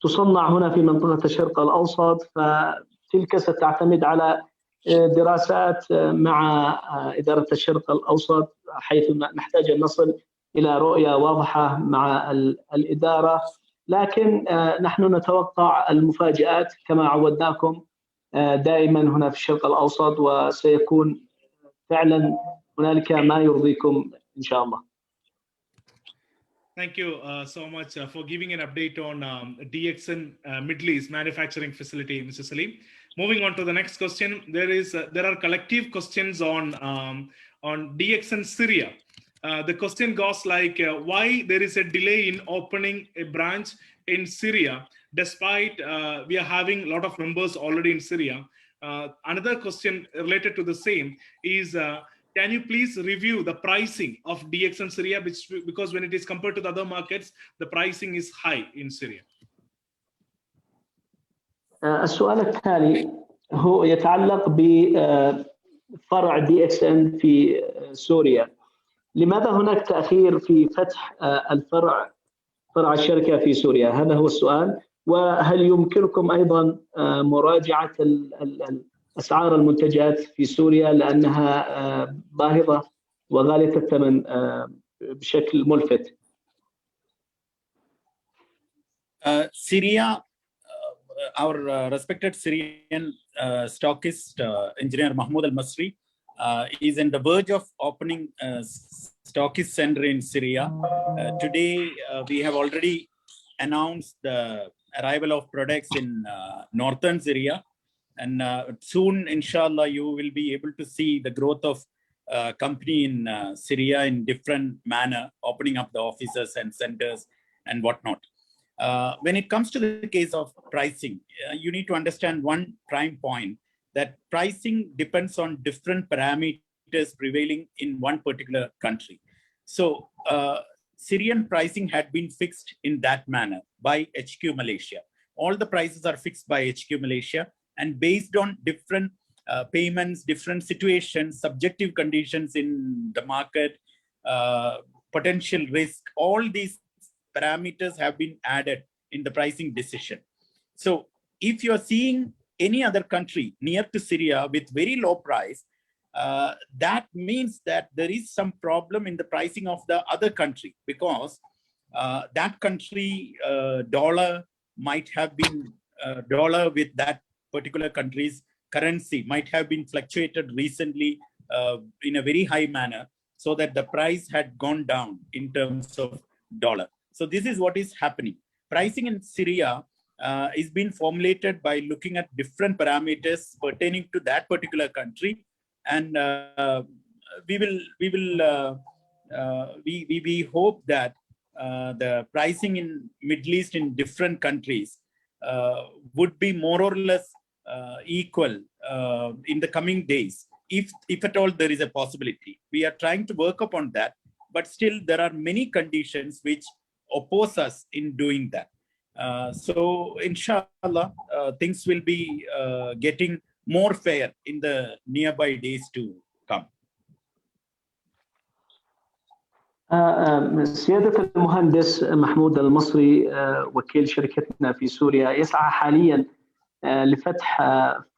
تصنع هنا في منطقة الشرق الأوسط فتلك ستعتمد على دراسات مع إدارة الشرق الأوسط، حيث نحتاج أن نصل إلى رؤية واضحة مع الإدارة، لكن نحن نتوقع المفاجآت كما عودناكم دائما هنا في الشرق الأوسط، وسيكون فعلا هنالك ما يرضيكم إن شاء الله. Thank you so much for giving an update on DXN Middle East manufacturing facility, Mr. Salim. Moving on to the next question, there are collective questions on DXN Syria. The question goes like, why there is a delay in opening a branch in Syria, despite we are having a lot of members already in Syria. Another question related to the same is, can you please review the pricing of DXN Syria, because when it is compared to the other markets, the pricing is high in Syria. السؤال التالي هو يتعلق بفرع DXN في سوريا. لماذا هناك تأخير في فتح فرع الشركة في سوريا؟ هذا هو السؤال. وهل يمكنكم أيضا مراجعة أسعار المنتجات في سوريا لأنها باهظة وغالية الثمن بشكل ملفت؟ Syria, our respected Syrian stockist engineer Mahmoud Al-Masri is on the verge of opening a stockist center in Syria. Today, we have already announced the arrival of products in northern Syria. And soon, inshallah, you will be able to see the growth of company in Syria in different manner, opening up the offices and centers and whatnot. When it comes to the case of pricing, you need to understand one prime point, that pricing depends on different parameters prevailing in one particular country. So Syrian pricing had been fixed in that manner by HQ Malaysia. All the prices are fixed by HQ Malaysia, and based on different payments, different situations, subjective conditions in the market, potential risk, all these parameters have been added in the pricing decision. So if you are seeing any other country near to Syria with very low price, that means that there is some problem in the pricing of the other country, because that country dollar might have been dollar with that particular country's currency might have been fluctuated recently in a very high manner, so that the price had gone down in terms of dollar. So this is what is happening. Pricing in Syria is being formulated by looking at different parameters pertaining to that particular country, and we hope that the pricing in Middle East in different countries would be more or less equal in the coming days, if at all there is a possibility. We are trying to work upon that, but still there are many conditions which oppose us in doing that. So inshallah, things will be getting more fair in the nearby days to come. سيادة المهندس محمود المصري وكيل شركتنا في سوريا يسعى حاليا لفتح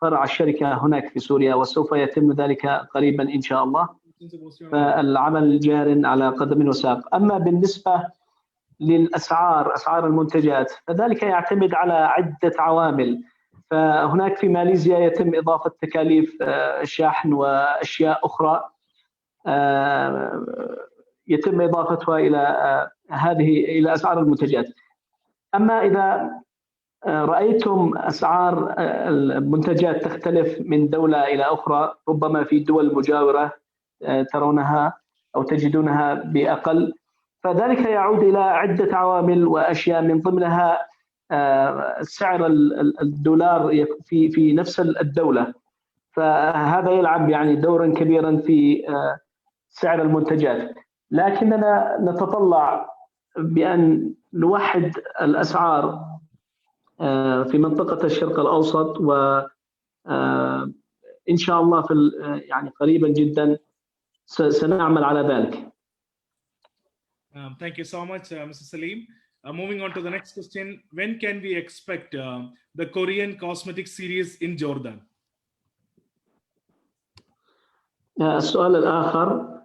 فرع الشركة هناك في سوريا، وسوف يتم ذلك قريبا إن شاء الله. فالعمل جار على قدم وساق. أما بالنسبة للأسعار، أسعار المنتجات، فذلك يعتمد على عدة عوامل. فهناك في ماليزيا يتم إضافة تكاليف الشحن وأشياء أخرى يتم إضافتها إلى أسعار المنتجات. أما إذا رأيتم أسعار المنتجات تختلف من دولة إلى أخرى، ربما في دول مجاورة ترونها أو تجدونها بأقل. فذلك يعود إلى عدة عوامل وأشياء، من ضمنها سعر الدولار في نفس الدولة، فهذا يلعب يعني دورا كبيرا في سعر المنتجات. لكننا نتطلع بأن نوحد الأسعار في منطقة الشرق الأوسط، وإن شاء الله في يعني قريبا جدا سنعمل على ذلك. Thank you so much, Mr. Salim. Moving on to the next question. When can we expect the Korean cosmetic series in Jordan? السؤال الآخر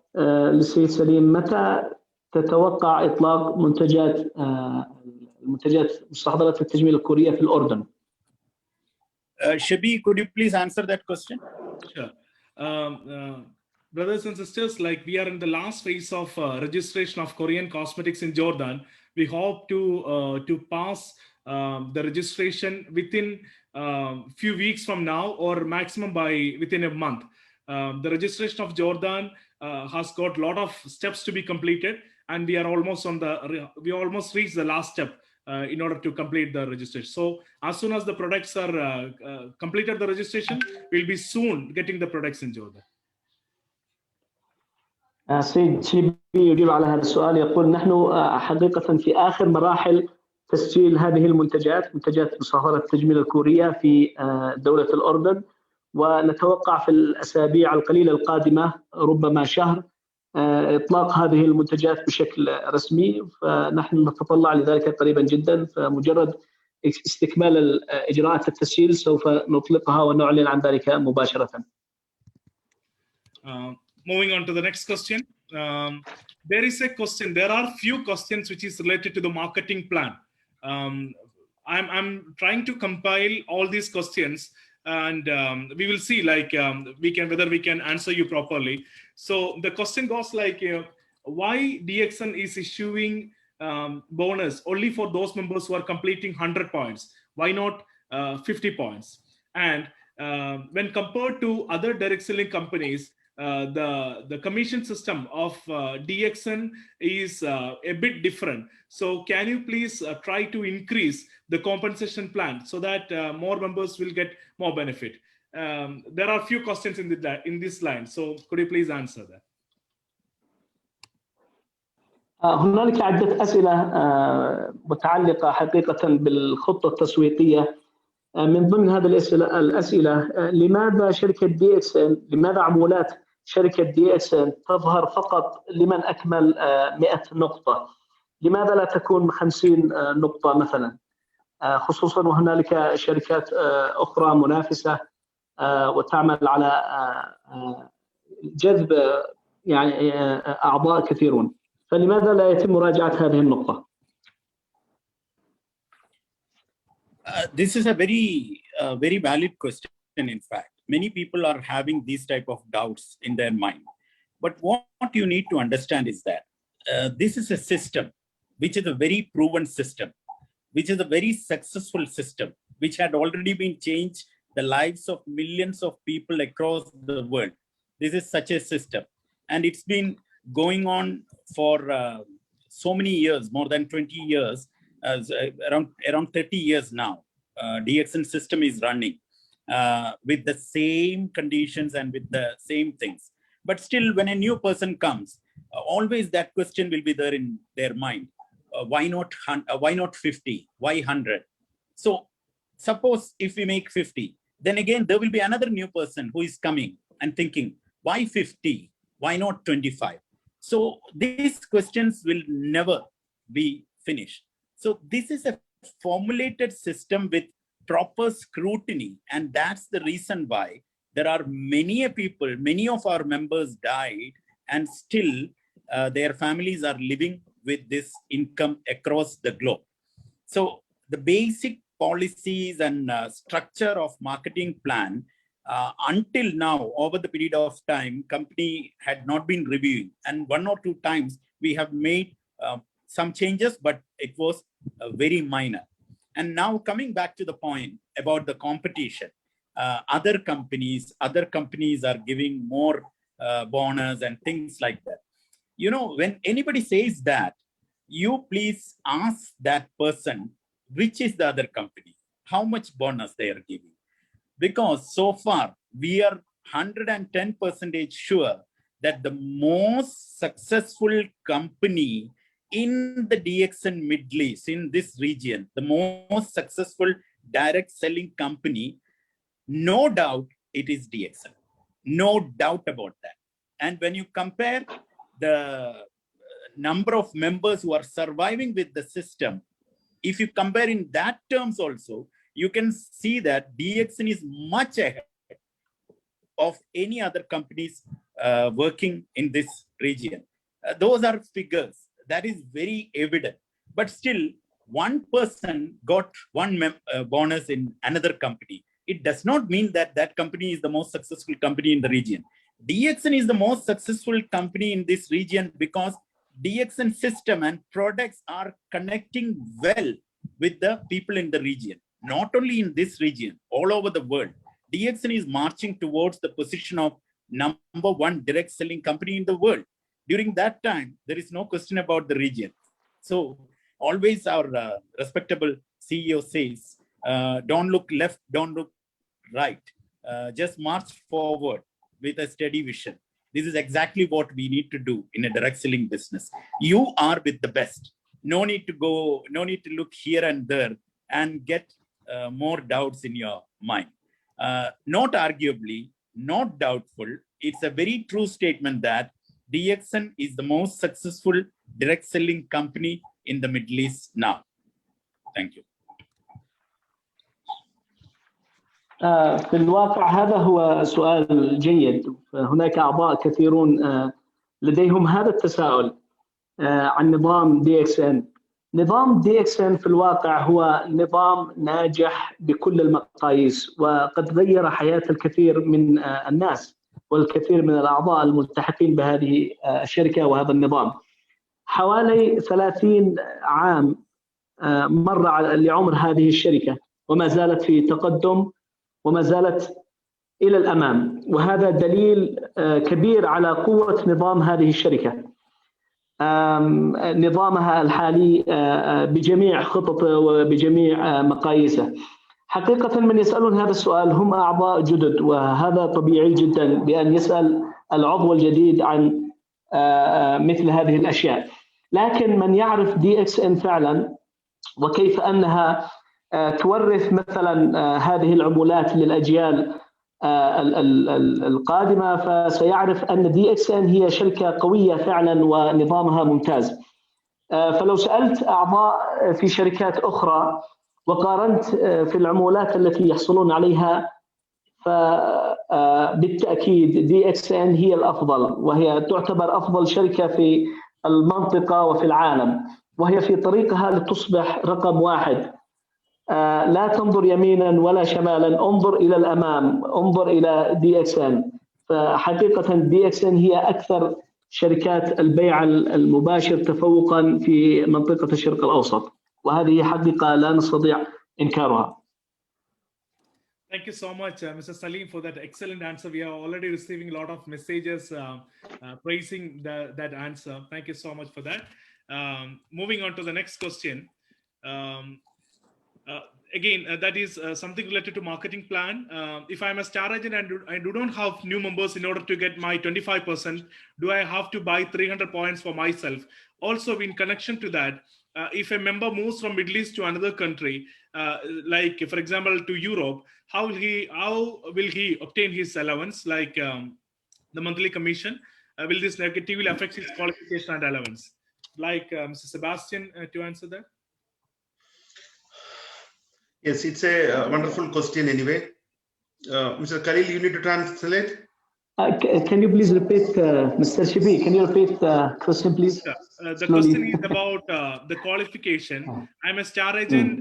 للسيد سليم: متى تتوقع إطلاق منتجات مستحضرات التجميل الكورية في الأردن؟ Shabi, could you please answer that question? Sure. Brothers and sisters, like we are in the last phase of registration of Korean cosmetics in Jordan. We hope to pass the registration within few weeks from now, or maximum within a month. The registration of Jordan has got a lot of steps to be completed, and we almost reached the last step in order to complete the registration. So as soon as the products are completed the registration, we'll be soon getting the products in Jordan. سيد شيبي يجيب على هذا السؤال، يقول: نحن حقيقة في آخر مراحل تسجيل هذه المنتجات، منتجات مستحضرة التجميل الكورية في دولة الأردن، ونتوقع في الأسابيع القليلة القادمة، ربما شهر، إطلاق هذه المنتجات بشكل رسمي. فنحن نتطلع لذلك قريبا جدا، فمجرد استكمال إجراءات التسجيل سوف نطلقها ونعلن عن ذلك مباشرة. Moving on to the next question. There is a question. There are few questions which is related to the marketing plan. I'm trying to compile all these questions, and we will see like whether we can answer you properly. So the question goes like, why DXN is issuing bonus only for those members who are completing 100 points? Why not 50 points? And when compared to other direct selling companies, the commission system of DXN is a bit different. So can you please try to increase the compensation plan so that more members will get more benefit? There are a few questions in this line. So could you please answer that? هنالك عدة أسئلة متعلقة حقيقة بالخطة التسويقية. من ضمن هذه الأسئلة: لماذا شركة DXN، لماذا عمولات شركة DXN تظهر فقط لمن أكمل 100 نقطة؟ لماذا لا تكون 50 نقطة مثلا؟ خصوصا وهنالك شركات أخرى منافسة وتعمل على جذب يعني أعضاء كثيرون، فلماذا لا يتم مراجعة هذه النقطة؟ This is a very valid question. In fact, many people are having these type of doubts in their mind. But what you need to understand is that this is a system which is a very proven system, which is a very successful system, which had already been changed the lives of millions of people across the world. This is such a system, and it's been going on for so many years, more than 20 years, around 30 years now. DXN system is running with the same conditions and with the same things. But still, when a new person comes, always that question will be there in their mind. Why not 50? Why 100? So suppose if we make 50, then again, there will be another new person who is coming and thinking, why 50? Why not 25? So these questions will never be finished. So this is a formulated system with proper scrutiny. And that's the reason why there are many people, many of our members died, and still their families are living with this income across the globe. So the basic policies and structure of marketing plan until now, over the period of time, company had not been reviewing. And 1 or 2 times we have made some changes, but it was very minor. And now coming back to the point about the competition, other companies are giving more bonus and things like that. You know, when anybody says that, you please ask that person, which is the other company, how much bonus they are giving. Because so far, we are 110% sure that the most successful company in the DXN Middle East, in this region, the most successful direct selling company, no doubt it is DXN. No doubt about that. And when you compare the number of members who are surviving with the system, if you compare in that terms also, you can see that DXN is much ahead of any other companies working in this region. Those are figures. That is very evident. But still, one person got one bonus in another company. It does not mean that that company is the most successful company in the region. DXN is the most successful company in this region because DXN system and products are connecting well with the people in the region. Not only in this region, all over the world. DXN is marching towards the position of #1 direct selling company in the world. During that time, there is no question about the region. So always our respectable CEO says, don't look left, don't look right. Just march forward with a steady vision. This is exactly what we need to do in a direct selling business. You are with the best. No need to go, no need to look here and there and get more doubts in your mind. Not arguably, not doubtful. It's a very true statement that DXN is the most successful direct selling company in the Middle East now. Thank you. في الواقع هذا هو سؤال جيد. هناك أعضاء كثيرون لديهم هذا التساؤل عن نظام DXN. نظام DXN في الواقع هو نظام ناجح بكل المقاييس، وقد غير حياة الكثير من الناس والكثير من الأعضاء الملتحقين بهذه الشركة وهذا النظام. حوالي 30 عام مر لعمر هذه الشركة وما زالت في تقدم وما زالت إلى الأمام، وهذا دليل كبير على قوة نظام هذه الشركة. نظامها الحالي بجميع خططه وبجميع مقاييسه. حقيقة من يسألون هذا السؤال هم أعضاء جدد، وهذا طبيعي جدا بأن يسأل العضو الجديد عن مثل هذه الأشياء. لكن من يعرف DXN فعلا وكيف أنها تورث مثلا هذه العمولات للأجيال القادمة، فسيعرف أن DXN هي شركة قوية فعلا ونظامها ممتاز. فلو سألت أعضاء في شركات أخرى وقارنت في العمولات التي يحصلون عليها، فبالتأكيد DXN هي الأفضل، وهي تعتبر أفضل شركة في المنطقة وفي العالم، وهي في طريقها لتصبح رقم 1. لا تنظر يمينا ولا شمالا، انظر إلى الأمام، انظر إلى DXN. فحقيقة DXN هي أكثر شركات البيع المباشر تفوقا في منطقة الشرق الأوسط، وهذه حقيقة لا نستطيع إنكارها. Thank you so much, Mr. Salim, for that excellent answer. We are already receiving a lot of messages praising that answer. Thank you so much for that. Moving on to the next question. Again, that is something related to marketing plan. If I'm a star agent and I do not have new members in order to get my 25%, do I have to buy 300 points for myself? Also, in connection to that, if a member moves from Middle East to another country, like for example to Europe, how will he obtain his allowance, like the monthly commission? Will this negatively affect his qualification and allowance? Like Mr. Sebastian, to answer that. Yes, it's a wonderful question anyway. Mr. Khalil, you need to translate. Can you please repeat, Mr. Shibi, can you repeat the question, please? The question is about the qualification. I'm a star agent.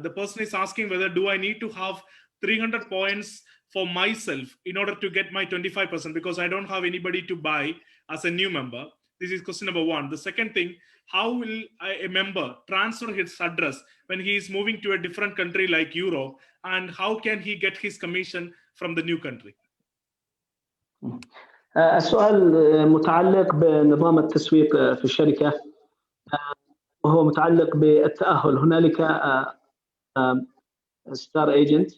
The person is asking whether do I need to have 300 points for myself in order to get my 25%, because I don't have anybody to buy as a new member. This is question number 1. The second thing, how will a member transfer his address when he is moving to a different country like Europe, and how can he get his commission from the new country? السؤال متعلق بنظام التسويق في الشركة، وهو متعلق بالتأهل. هنالك ستار ايجنت،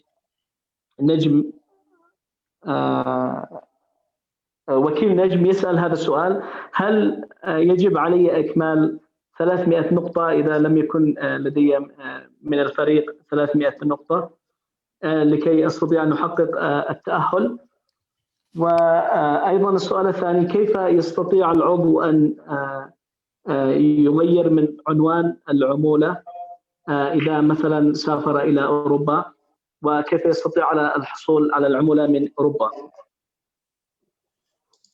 نجم، وكيل نجم يسأل هذا السؤال: هل يجب علي إكمال 300 نقطة إذا لم يكن لدي من الفريق 300 نقطة لكي أستطيع أن أحقق التأهل؟ وأيضا السؤال الثاني: كيف يستطيع العضو أن يغير من عنوان العمولة إذا مثلا سافر إلى أوروبا، وكيف يستطيع على الحصول على العمولة من أوروبا؟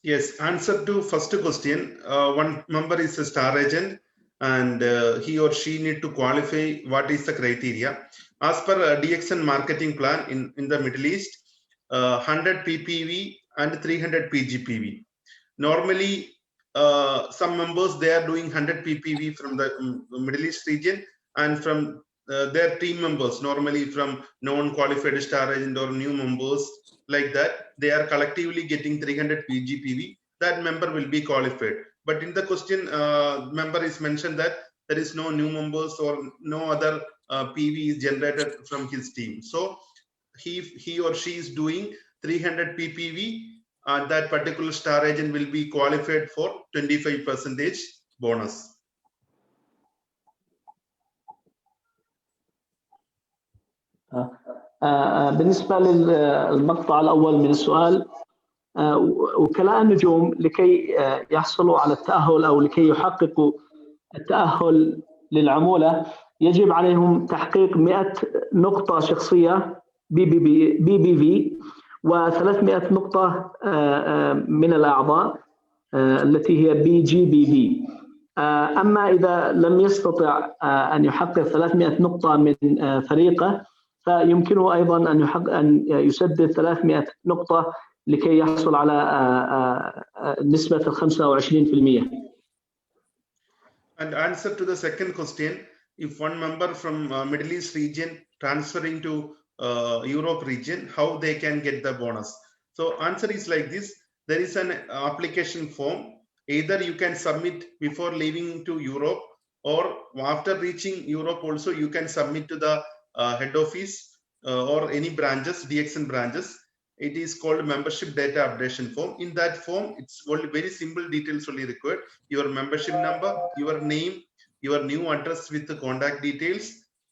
Yes, answer to first question. One member is a star agent, and he or she need to qualify what is the criteria. As per DXN marketing plan in the Middle East, 100 PPV and 300 PGPV. Normally, some members, they are doing 100 PPV from the Middle East region, and from their team members, normally from non-qualified star agent or new members, like that, they are collectively getting 300 PGPV. That member will be qualified. But in the question, member is mentioned that there is no new members or no other PV is generated from his team. So he or she is doing 300 PPV. That particular star agent will be qualified for 25% bonus. بالنسبة للمقطع الأول من السؤال، وكلاء النجوم لكي يحصلوا على التأهل أو لكي يحققوا التأهل للعمولة يجب عليهم تحقيق 100 نقطة شخصية BBV و300 نقطة من الأعضاء التي هي BGBV. أما إذا لم يستطع أن يحقق 300 نقطة من فريقه، فيمكنه أيضا أن يسدد 300 نقطة لكي يحصل على نسبة 25%. And answer to the second question: if one member from Middle East region transferring to Europe region, how they can get the bonus? So answer is like this: there is an application form. Either you can submit before leaving to Europe, or after reaching Europe also you can submit to the head office or any branches, DXN branches. It is called membership data updation form. In that form, it's only very simple details only required: your membership number, your name, your new address with the contact details.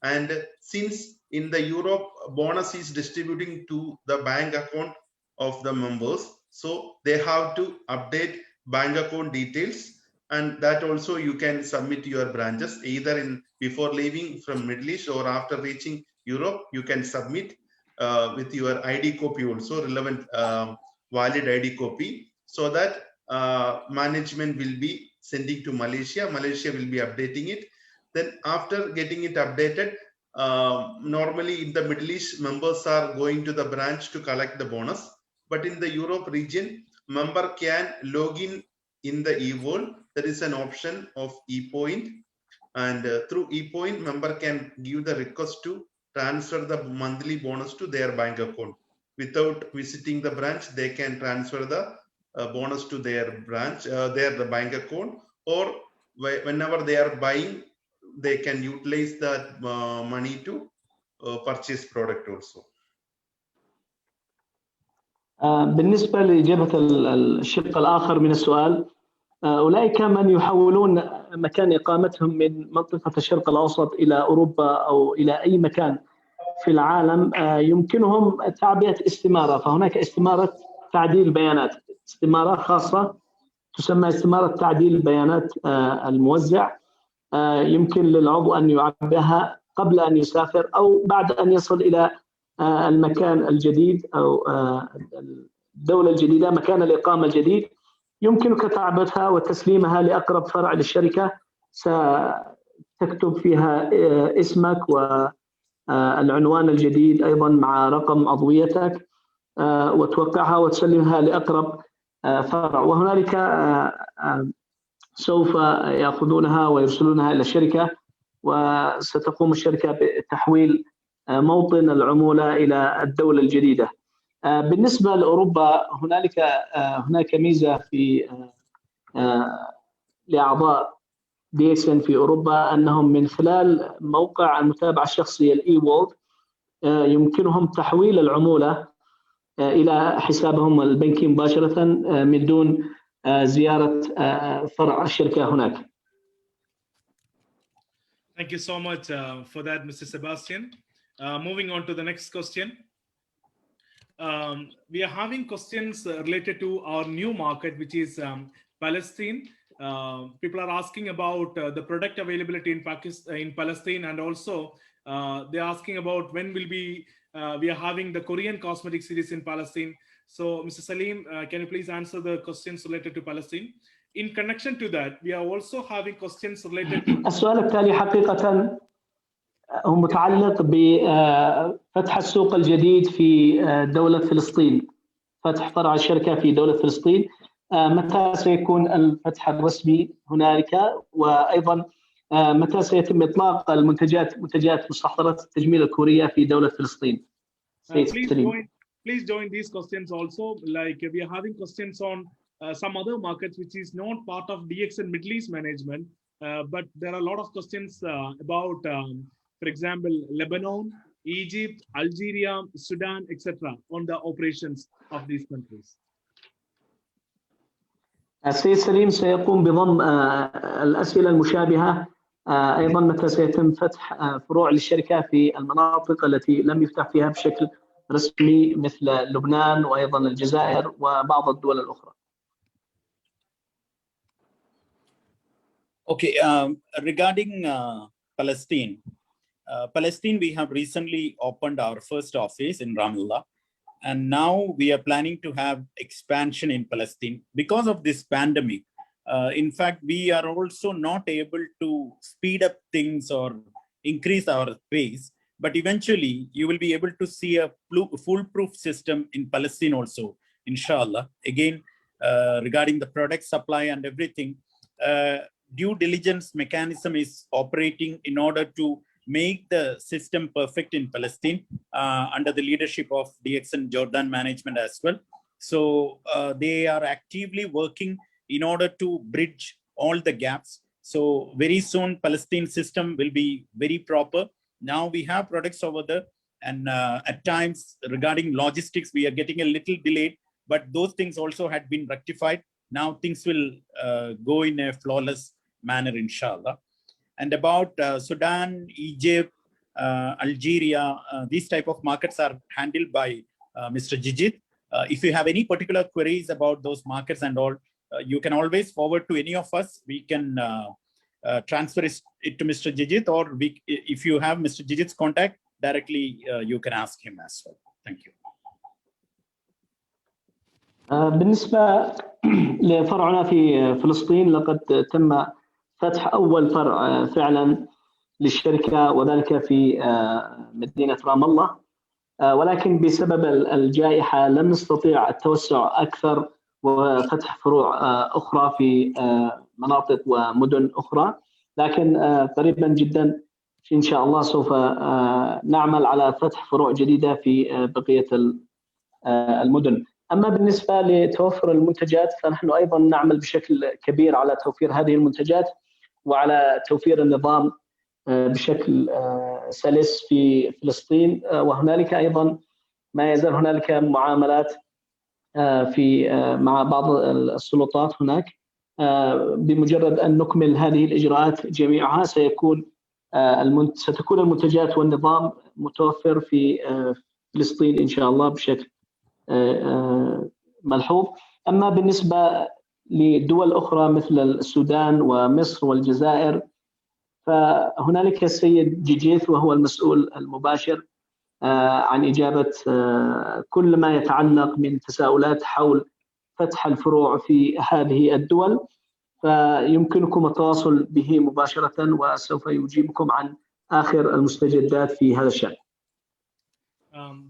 And since in the Europe, bonus is distributing to the bank account of the members, so they have to update bank account details, and that also you can submit your branches either in before leaving from Middle East or after reaching Europe. You can submit with your ID copy also, relevant valid ID copy, so that management will be sending to Malaysia. Malaysia will be updating it. Then after getting it updated, normally in the Middle East, members are going to the branch to collect the bonus. But in the Europe region, member can log in the eVol. There is an option of ePoint, and through ePoint, member can give the request to transfer the monthly bonus to their bank account. Without visiting the branch, they can transfer the bonus to their branch, the bank account, or whenever they are buying, they can utilize that money to purchase product also. بالنسبة لإجابة الشق الآخر من السؤال، أولئك من يحولون مكان إقامتهم من منطقة الشرق الأوسط إلى أوروبا أو إلى أي مكان في العالم يمكنهم تعبئة استمارة. فهناك استمارة تعديل بيانات، استمارة خاصة تسمى استمارة تعديل بيانات الموزع. يمكن للعضو أن يعبئها قبل أن يسافر أو بعد أن يصل إلى المكان الجديد أو الدولة الجديدة، مكان الإقامة الجديد. يمكنك تعبئتها وتسليمها لأقرب فرع للشركة، ستكتب فيها اسمك والعنوان الجديد أيضا مع رقم عضويتك، وتوقعها وتسلمها لأقرب فرع. وهنالك سوف يأخذونها ويرسلونها إلى الشركة، وستقوم الشركة بتحويل موطن العمولة إلى الدولة الجديدة. بالنسبة لأوروبا هناك ميزة في لأعضاء DXN في أوروبا أنهم من خلال موقع المتابعة الشخصية الإي وولد يمكنهم تحويل العمولة إلى حسابهم البنكي مباشرة من دون زيارة فرع الشركة هناك. Thank you so much for that, Mr. Sebastian. Moving on to the next question. We are having questions related to our new market, which is Palestine. People are asking about the product availability in Palestine, and also they're asking about when will we are having the Korean cosmetic series in Palestine. So, Mr. Salim, can you please answer the questions related to Palestine? In connection to that, we are also having questions related to... السؤال التالي حقيقة هو متعلق بفتح السوق الجديد في دولة فلسطين، فتح فرع الشركة في دولة فلسطين. متى سيكون الفتح الرسمي هنالك، وأيضا متى سيتم إطلاق منتجات مستحضرات التجميل الكورية في دولة فلسطين؟ Please join these questions also. Like we are having questions on some other markets which is not part of DXN Middle East management, but there are a lot of questions about, for example, Lebanon, Egypt, Algeria, Sudan, etc. on the operations of these countries. السيد سليم سيقوم بضم الأسئلة المشابهة. أيضا متى سيتم فتح فروع للشركة في المناطق التي لم يفتح فيها بشكل رسمي مثل لبنان وأيضا الجزائر وبعض الدول الأخرى. Okay, regarding Palestine, we have recently opened our first office in Ramallah, and now we are planning to have expansion in Palestine because of this pandemic. In fact, we are also not able to speed up things or increase our pace, but eventually you will be able to see a foolproof system in Palestine also, inshallah. Again, regarding the product supply and everything, due diligence mechanism is operating in order to make the system perfect in Palestine under the leadership of DXN Jordan management as well. So they are actively working in order to bridge all the gaps. So very soon Palestine system will be very proper. Now we have products over there, and at times regarding logistics, we are getting a little delayed, but those things also had been rectified. Now things will go in a flawless manner, inshallah. And about Sudan, Egypt, Algeria, these type of markets are handled by Mr. Jijit. If you have any particular queries about those markets and all, you can always forward to any of us. We can transfer it to Mr. Jijit, or if you have Mr. Jijit's contact, directly you can ask him as well. Thank you. بالنسبة لفرعنا في فلسطين، لقد تم فتح أول فرع فعلا للشركة، وذلك في مدينة رام الله، ولكن بسبب الجائحة لم نستطيع التوسع أكثر وفتح فروع أخرى في مناطق ومدن أخرى، لكن قريبا جدا إن شاء الله سوف نعمل على فتح فروع جديدة في بقية المدن. أما بالنسبة لتوفر المنتجات، فنحن أيضا نعمل بشكل كبير على توفير هذه المنتجات وعلى توفير النظام بشكل سلس في فلسطين، وهنالك أيضا ما يزال هنالك معاملات مع بعض السلطات هناك. بمجرد أن نكمل هذه الإجراءات جميعها ستكون المنتجات والنظام متوفر في فلسطين إن شاء الله بشكل ملحوظ. أما بالنسبة لدول أخرى مثل السودان ومصر والجزائر، فهنالك السيد جيجيث وهو المسؤول المباشر عن إجابة كل ما يتعلق من تساؤلات حول فتح الفروع في هذه الدول، فيمكنكم التواصل به مباشرة وسوف يجيبكم عن آخر المستجدات في هذا الشأن.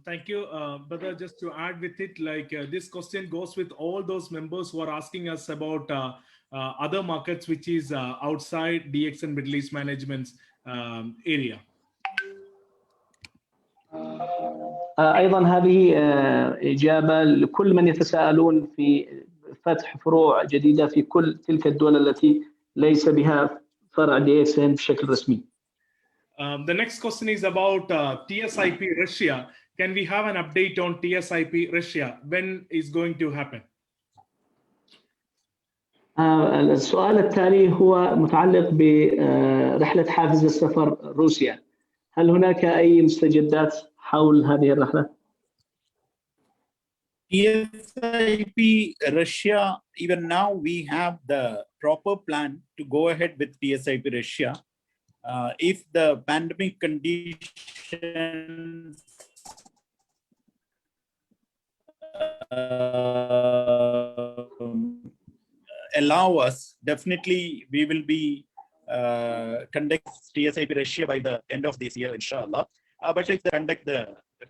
Thank you, brother. Just to add with it, like this question goes with all those members who are asking us about other markets which is outside DXN Middle East management's area. أيضا هذه إجابة لكل من يتساءلون في فتح فروع جديدة في كل تلك الدول التي ليس بها فرع DXN بشكل رسمي. The next question is about TSIP Russia. Can we have an update on TSIP Russia? When is going to happen? السؤال التالي هو متعلق برحلة حافز السفر روسيا. هل هناك أي مستجدات حول هذه الرحلة؟ TSIP Russia, even now we have the proper plan to go ahead with TSIP Russia. If the pandemic conditions allow us, definitely we will be conduct TSIP Russia by the end of this year, inshallah. But if they conduct the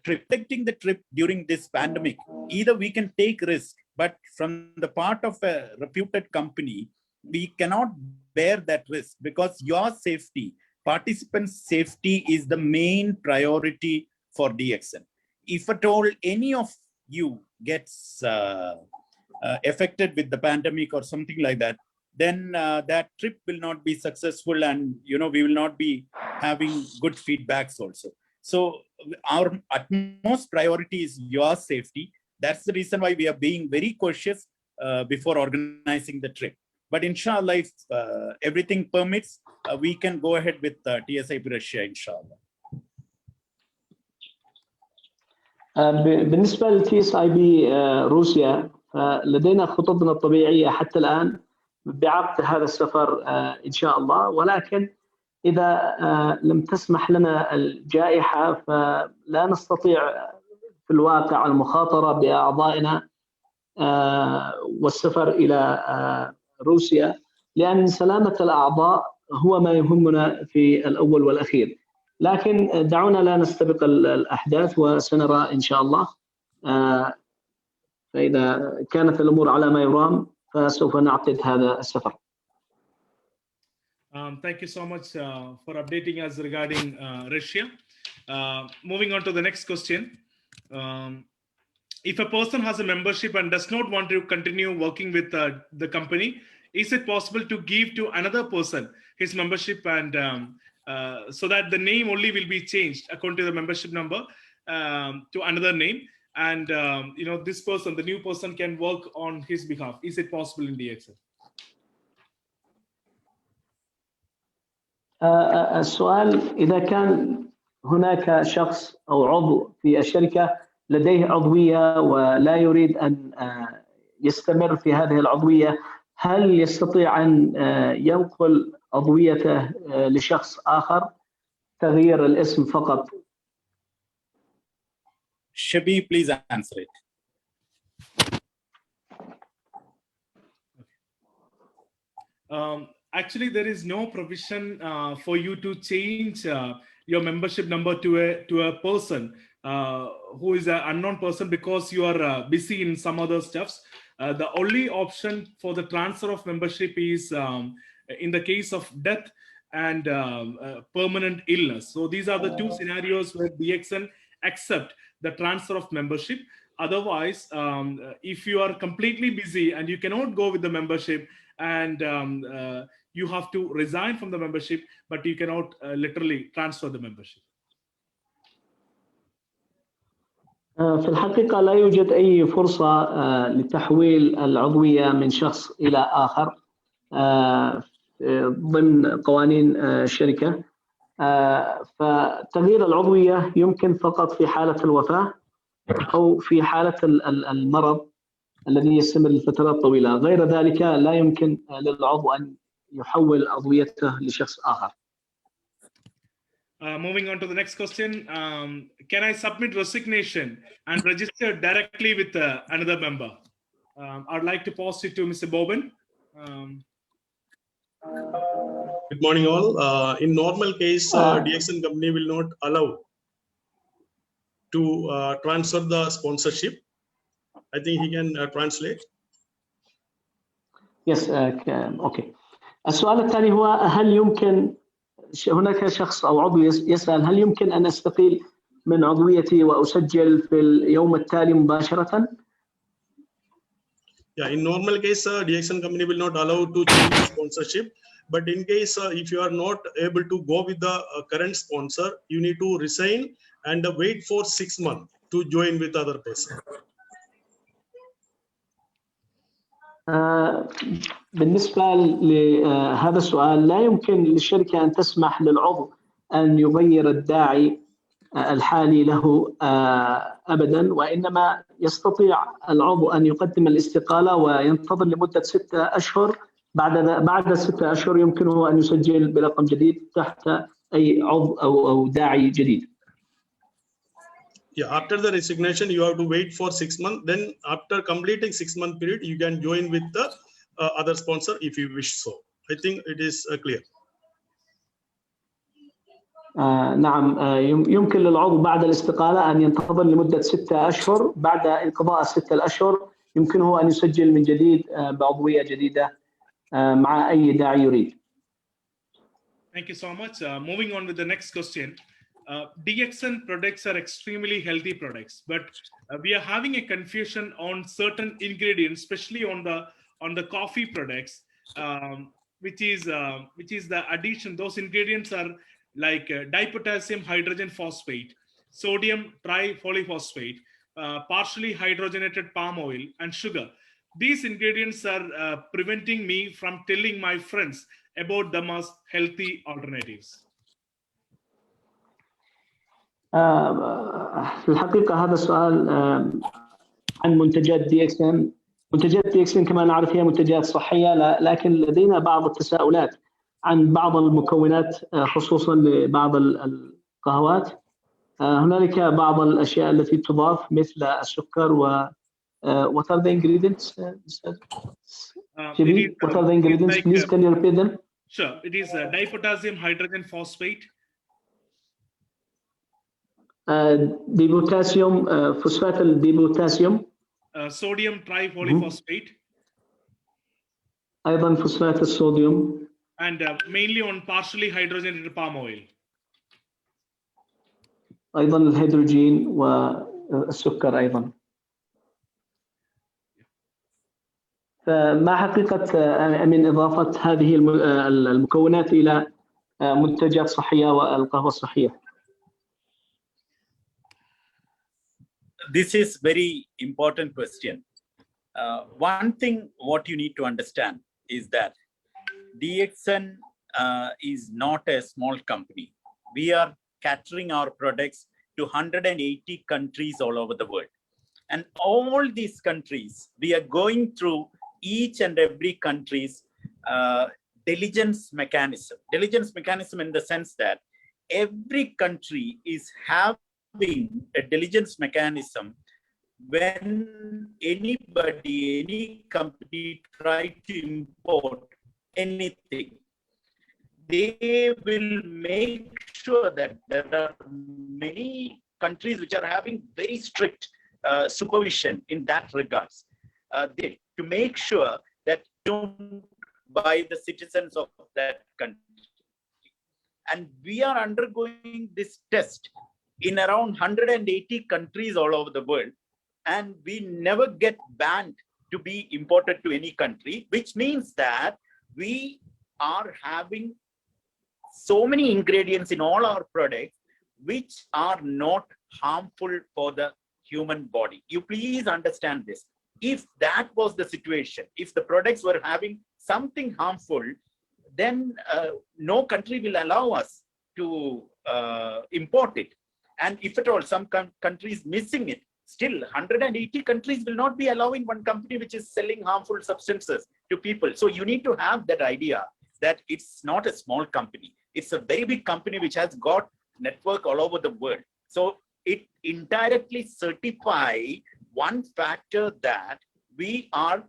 trip, taking the trip during this pandemic, either we can take risk, but from the part of a reputed company, we cannot bear that risk because your safety, participants' safety is the main priority for DXN. If at all any of you gets affected with the pandemic or something like that, then that trip will not be successful, and we will not be having good feedbacks also. So our utmost priority is your safety. That's the reason why we are being very cautious before organizing the trip. But inshallah, if everything permits, we can go ahead with TSIP Russia, inshallah. بالنسبة لTSIP روسيا، لدينا خططنا الطبيعية حتى الآن بعقد هذا السفر إن شاء الله، ولكن إذا لم تسمح لنا الجائحة فلا نستطيع في الواقع المخاطرة بأعضائنا والسفر إلى روسيا، لأن سلامة الأعضاء هو ما يهمنا في الأول والأخير. لكن دعونا لا نستبق الأحداث وسنرى إن شاء الله. فإذا كانت الأمور على ما يرام فسوف نعقد هذا السفر. Thank you so much for updating us regarding Russia. Moving on to the next question. If a person has a membership and does not want to continue working with the company, is it possible to give to another person his membership, and so that the name only will be changed according to the membership number to another name, and this person, the new person, can work on his behalf? Is it possible in DXN? السؤال: إذا كان هناك شخص أو عضو في الشركة لديه عضوية ولا يريد أن يستمر في هذه العضوية، هل يستطيع أن ينقل عضويته لشخص آخر؟ تغيير الاسم فقط. Shabi, please answer it. Actually, there is no provision for you to change your membership number to a person who is an unknown person because you are busy in some other stuffs. The only option for the transfer of membership is in the case of death and permanent illness. So these are the two scenarios where DXN accept the transfer of membership. Otherwise, if you are completely busy and you cannot go with the membership, and you have to resign from the membership, but you cannot literally transfer the membership. في الحقيقة لا يوجد أي فرصة لتحويل العضوية من شخص إلى آخر ضمن قوانين الشركة. فتغيير العضوية يمكن فقط في حالة الوفاة أو في حالة المرض الذي يستمر لفترات طويلة. غير ذلك لا يمكن للعضو أن يحول عضويته لشخص آخر. Moving on to the next question. Can I submit resignation and register directly with another member? I'd like to pass it to Mr. Boban. Good morning all. In normal case, DXN company will not allow to transfer the sponsorship. I think he can translate. Yes, okay. السؤال الثاني هو: هل يمكن، هناك شخص أو عضو يسأل هل يمكن أن أستقيل من عضويتي وأسجل في اليوم التالي مباشرة؟ Yeah, in normal case, DXN company will not allow to change sponsorship. But in case if you are not able to go with the current sponsor, you need to resign and wait for 6 months to join with other person. بالنسبة لهذا السؤال، لا يمكن للشركة أن تسمح للعضو أن يغير الداعي الحالي له أبدا، وإنما يستطيع العضو أن يقدم الاستقالة وينتظر لمدة 6 أشهر. بعد 6 أشهر يمكنه أن يسجل برقم جديد تحت أي عضو أو داعي جديد. Yeah, after the resignation, you have to wait for 6 months. Then after completing 6-month period, you can join with the other sponsor if you wish so. I think it is clear. نعم، يمكن للعضو بعد الاستقالة أن ينتظر لمدة 6 أشهر. بعد انقضاء ال6 الأشهر يمكنه أن يسجل من جديد بعضوية جديدة مع أي داعي يريد. Thank you so much. Moving on with the next question. DXN products are extremely healthy products, but we are having a confusion on certain ingredients, especially on the coffee products, which is the addition. Those ingredients are like dipotassium hydrogen phosphate, sodium tripolyphosphate, partially hydrogenated palm oil, and sugar. These ingredients are preventing me from telling my friends about them as healthy alternatives. في الحقيقة هذا السؤال عن منتجات DXN. منتجات DXN كما نعرف هي منتجات صحية، لكن لدينا بعض التساؤلات عن بعض المكونات خصوصا لبعض القهوات. هنالك بعض الأشياء التي تضاف مثل السكر و what are the ingredients? What are the ingredients? Please can you repeat them? Sure. It is dipotassium hydrogen phosphate. ديبوتاسيوم فوسفات الديبوتاسيوم. Sodium tripolyphosphate. أيضا فوسفات الصوديوم. And mainly on partially hydrogenated palm oil. أيضا الهيدروجين والسكر أيضا. فما حقيقة من إضافة هذه المكونات إلى منتجات صحية والقهوة الصحية؟ This is very important question. One thing what you need to understand is that DXN is not a small company. We are catering our products to 180 countries all over the world. And all these countries, we are going through each and every country's diligence mechanism. Diligence mechanism in the sense that every country is having a diligence mechanism when anybody, any company try to import anything. They will make sure that there are many countries which are having very strict supervision in that regards. To make sure that don't by the citizens of that country. And we are undergoing this test in around 180 countries all over the world. And we never get banned to be imported to any country, which means that we are having so many ingredients in all our products which are not harmful for the human body. You please understand this. If that was the situation, if the products were having something harmful, then no country will allow us to import it. And if at all some countries missing it, still 180 countries will not be allowing one company which is selling harmful substances to people. So you need to have that idea that it's not a small company. It's a very big company which has got network all over the world. So it indirectly certifies one factor that we are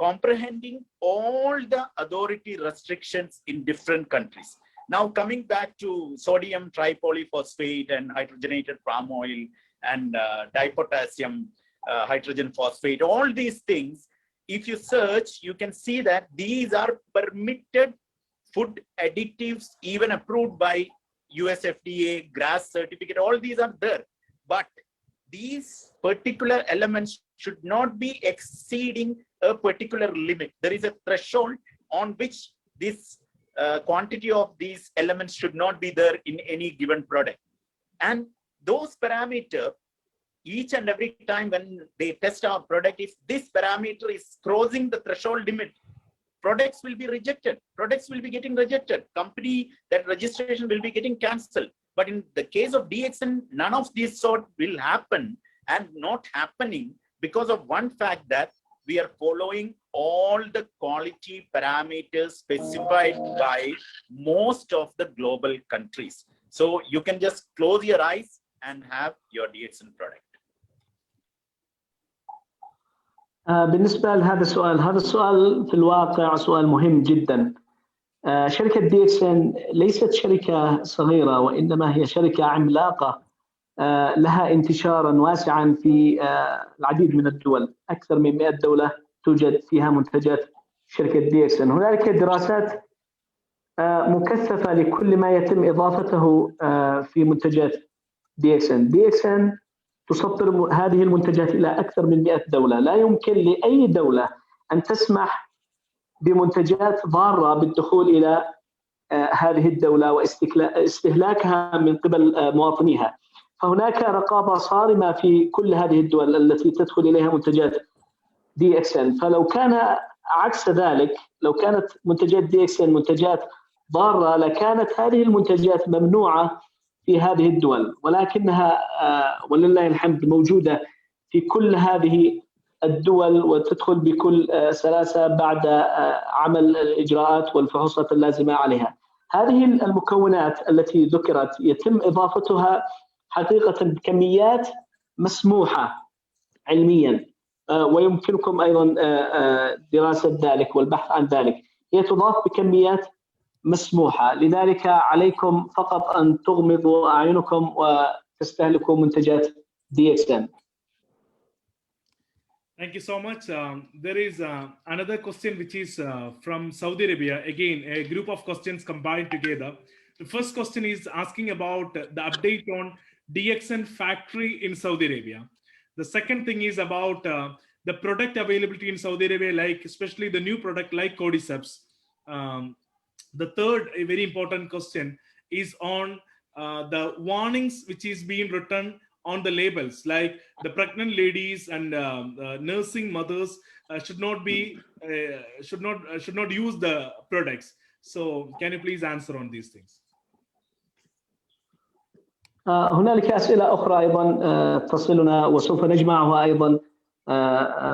comprehending all the authority restrictions in different countries. Now coming back to sodium tripolyphosphate and hydrogenated palm oil and dipotassium hydrogen phosphate, all these things, if you search, you can see that these are permitted food additives even approved by US FDA, GRAS certificate, all these are there. But these particular elements should not be exceeding a particular limit. There is a threshold on which this quantity of these elements should not be there in any given product. And those parameters, each and every time when they test our product, if this parameter is crossing the threshold limit, products will be rejected. Products will be getting rejected. Company, that registration will be getting cancelled. But in the case of DXN, none of these sort will happen, and not happening because of one fact that we are following all the quality parameters specified by most of the global countries. So you can just close your eyes and have your DXN product. بالنسبة لهذا السؤال، هذا السؤال في الواقع سؤال مهم جدا. شركة DXN ليست شركة صغيرة، وإنما هي شركة عملاقة لها انتشارا واسعا في العديد من الدول. أكثر من 100 دولة توجد فيها منتجات شركة DXN. هنالك دراسات مكثفة لكل ما يتم إضافته في منتجات DXN تصدر هذه المنتجات إلى أكثر من 100 دولة. لا يمكن لأي دولة أن تسمح بمنتجات ضارة بالدخول إلى هذه الدولة واستهلاكها من قبل مواطنيها. فهناك رقابة صارمة في كل هذه الدول التي تدخل إليها منتجات DXN. فلو كان عكس ذلك، لو كانت منتجات DXN منتجات ضارة، لكانت هذه المنتجات ممنوعة في هذه الدول، ولكنها ولله الحمد موجودة في كل هذه الدول وتدخل بكل سلاسة بعد عمل الإجراءات والفحوصات اللازمة عليها. هذه المكونات التي ذكرت يتم إضافتها حقيقة بكميات مسموحة علميا، ويمكنكم أيضا دراسة ذلك والبحث عن ذلك. هي تضاف بكميات مسموحة، لذلك عليكم فقط أن تغمضوا أعينكم وتستهلكوا منتجات DXN. Thank you so much. There is another question which is from Saudi Arabia. Again, a group of questions combined together. The first question is asking about the update on DXN factory in Saudi Arabia. The second thing is about the product availability in Saudi Arabia, like especially the new product like cordyceps. The third, a very important question, is on the warnings which is being written on the labels, like the pregnant ladies and nursing mothers should not use the products. So can you please answer on these things? هنالك أسئلة أخرى أيضا تصلنا وسوف نجمعها أيضا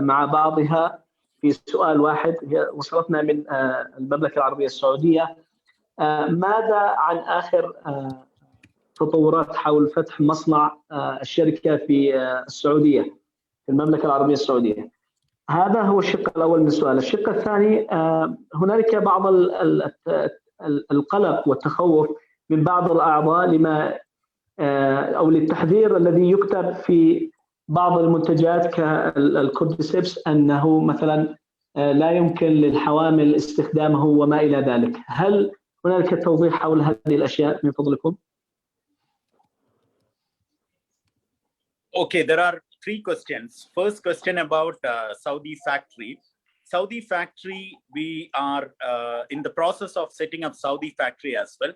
مع بعضها في سؤال واحد. وصلتنا من المملكة العربية السعودية. ماذا عن آخر تطورات حول فتح مصنع الشركة في السعودية، في المملكة العربية السعودية؟ هذا هو الشق الأول من السؤال. الشق الثاني، هنالك بعض القلق والتخوف من بعض الأعضاء لما أو للتحذير الذي يكتب في بعض المنتجات كالكورديسيبس أنه مثلا لا يمكن للحوامل استخدامه وما إلى ذلك. هل هنالك توضيح حول هذه الأشياء من فضلكم؟ Okay, there are three questions. First question about Saudi factory. Saudi factory, we are in the process of setting up Saudi factory as well.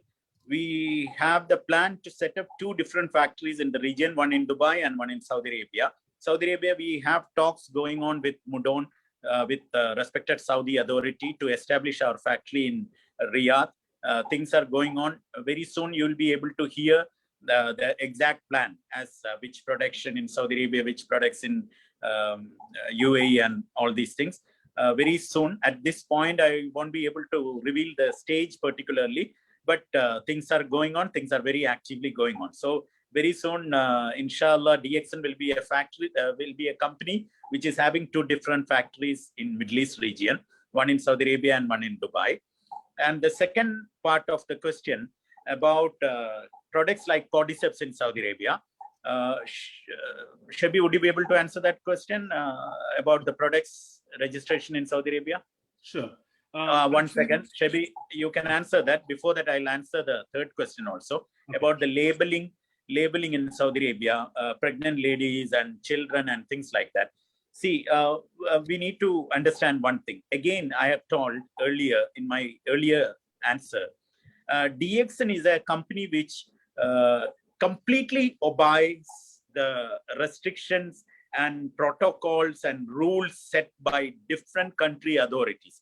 We have the plan to set up two different factories in the region, one in Dubai and one in Saudi Arabia. Saudi Arabia, we have talks going on with Mudon, with respected Saudi authority to establish our factory in Riyadh. Things are going on. Very soon you will be able to hear the exact plan as which production in Saudi Arabia, which products in UAE and all these things. Very soon. At this point, I won't be able to reveal the stage particularly, but things are going on. Things are very actively going on. So very soon, inshallah, DXN will be a factory, will be a company which is having two different factories in Middle East region, one in Saudi Arabia and one in Dubai. And the second part of the question about products like cordyceps in Saudi Arabia. Shabi, would you be able to answer that question about the products registration in Saudi Arabia? Sure. One second, Shebi, you can answer that. Before that, I'll answer the third question also about the labeling in Saudi Arabia, pregnant ladies and children and things like that. See, we need to understand one thing. Again, I have told earlier in my earlier answer, DXN is a company which completely obeys the restrictions and protocols and rules set by different country authorities.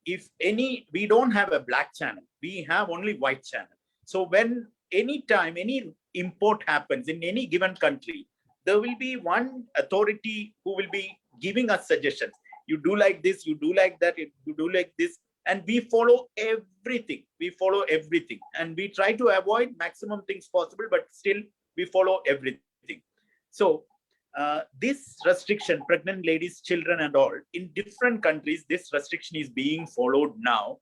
If any, we don't have a black channel, we have only white channel. So when anytime any import happens in any given country, there will be one authority who will be giving us suggestions. You do like this, you do like that, you do like this, and we follow everything. We follow everything, and we try to avoid maximum things possible, but still we follow everything. So this restriction, pregnant ladies, children and all, in different countries, this restriction is being followed now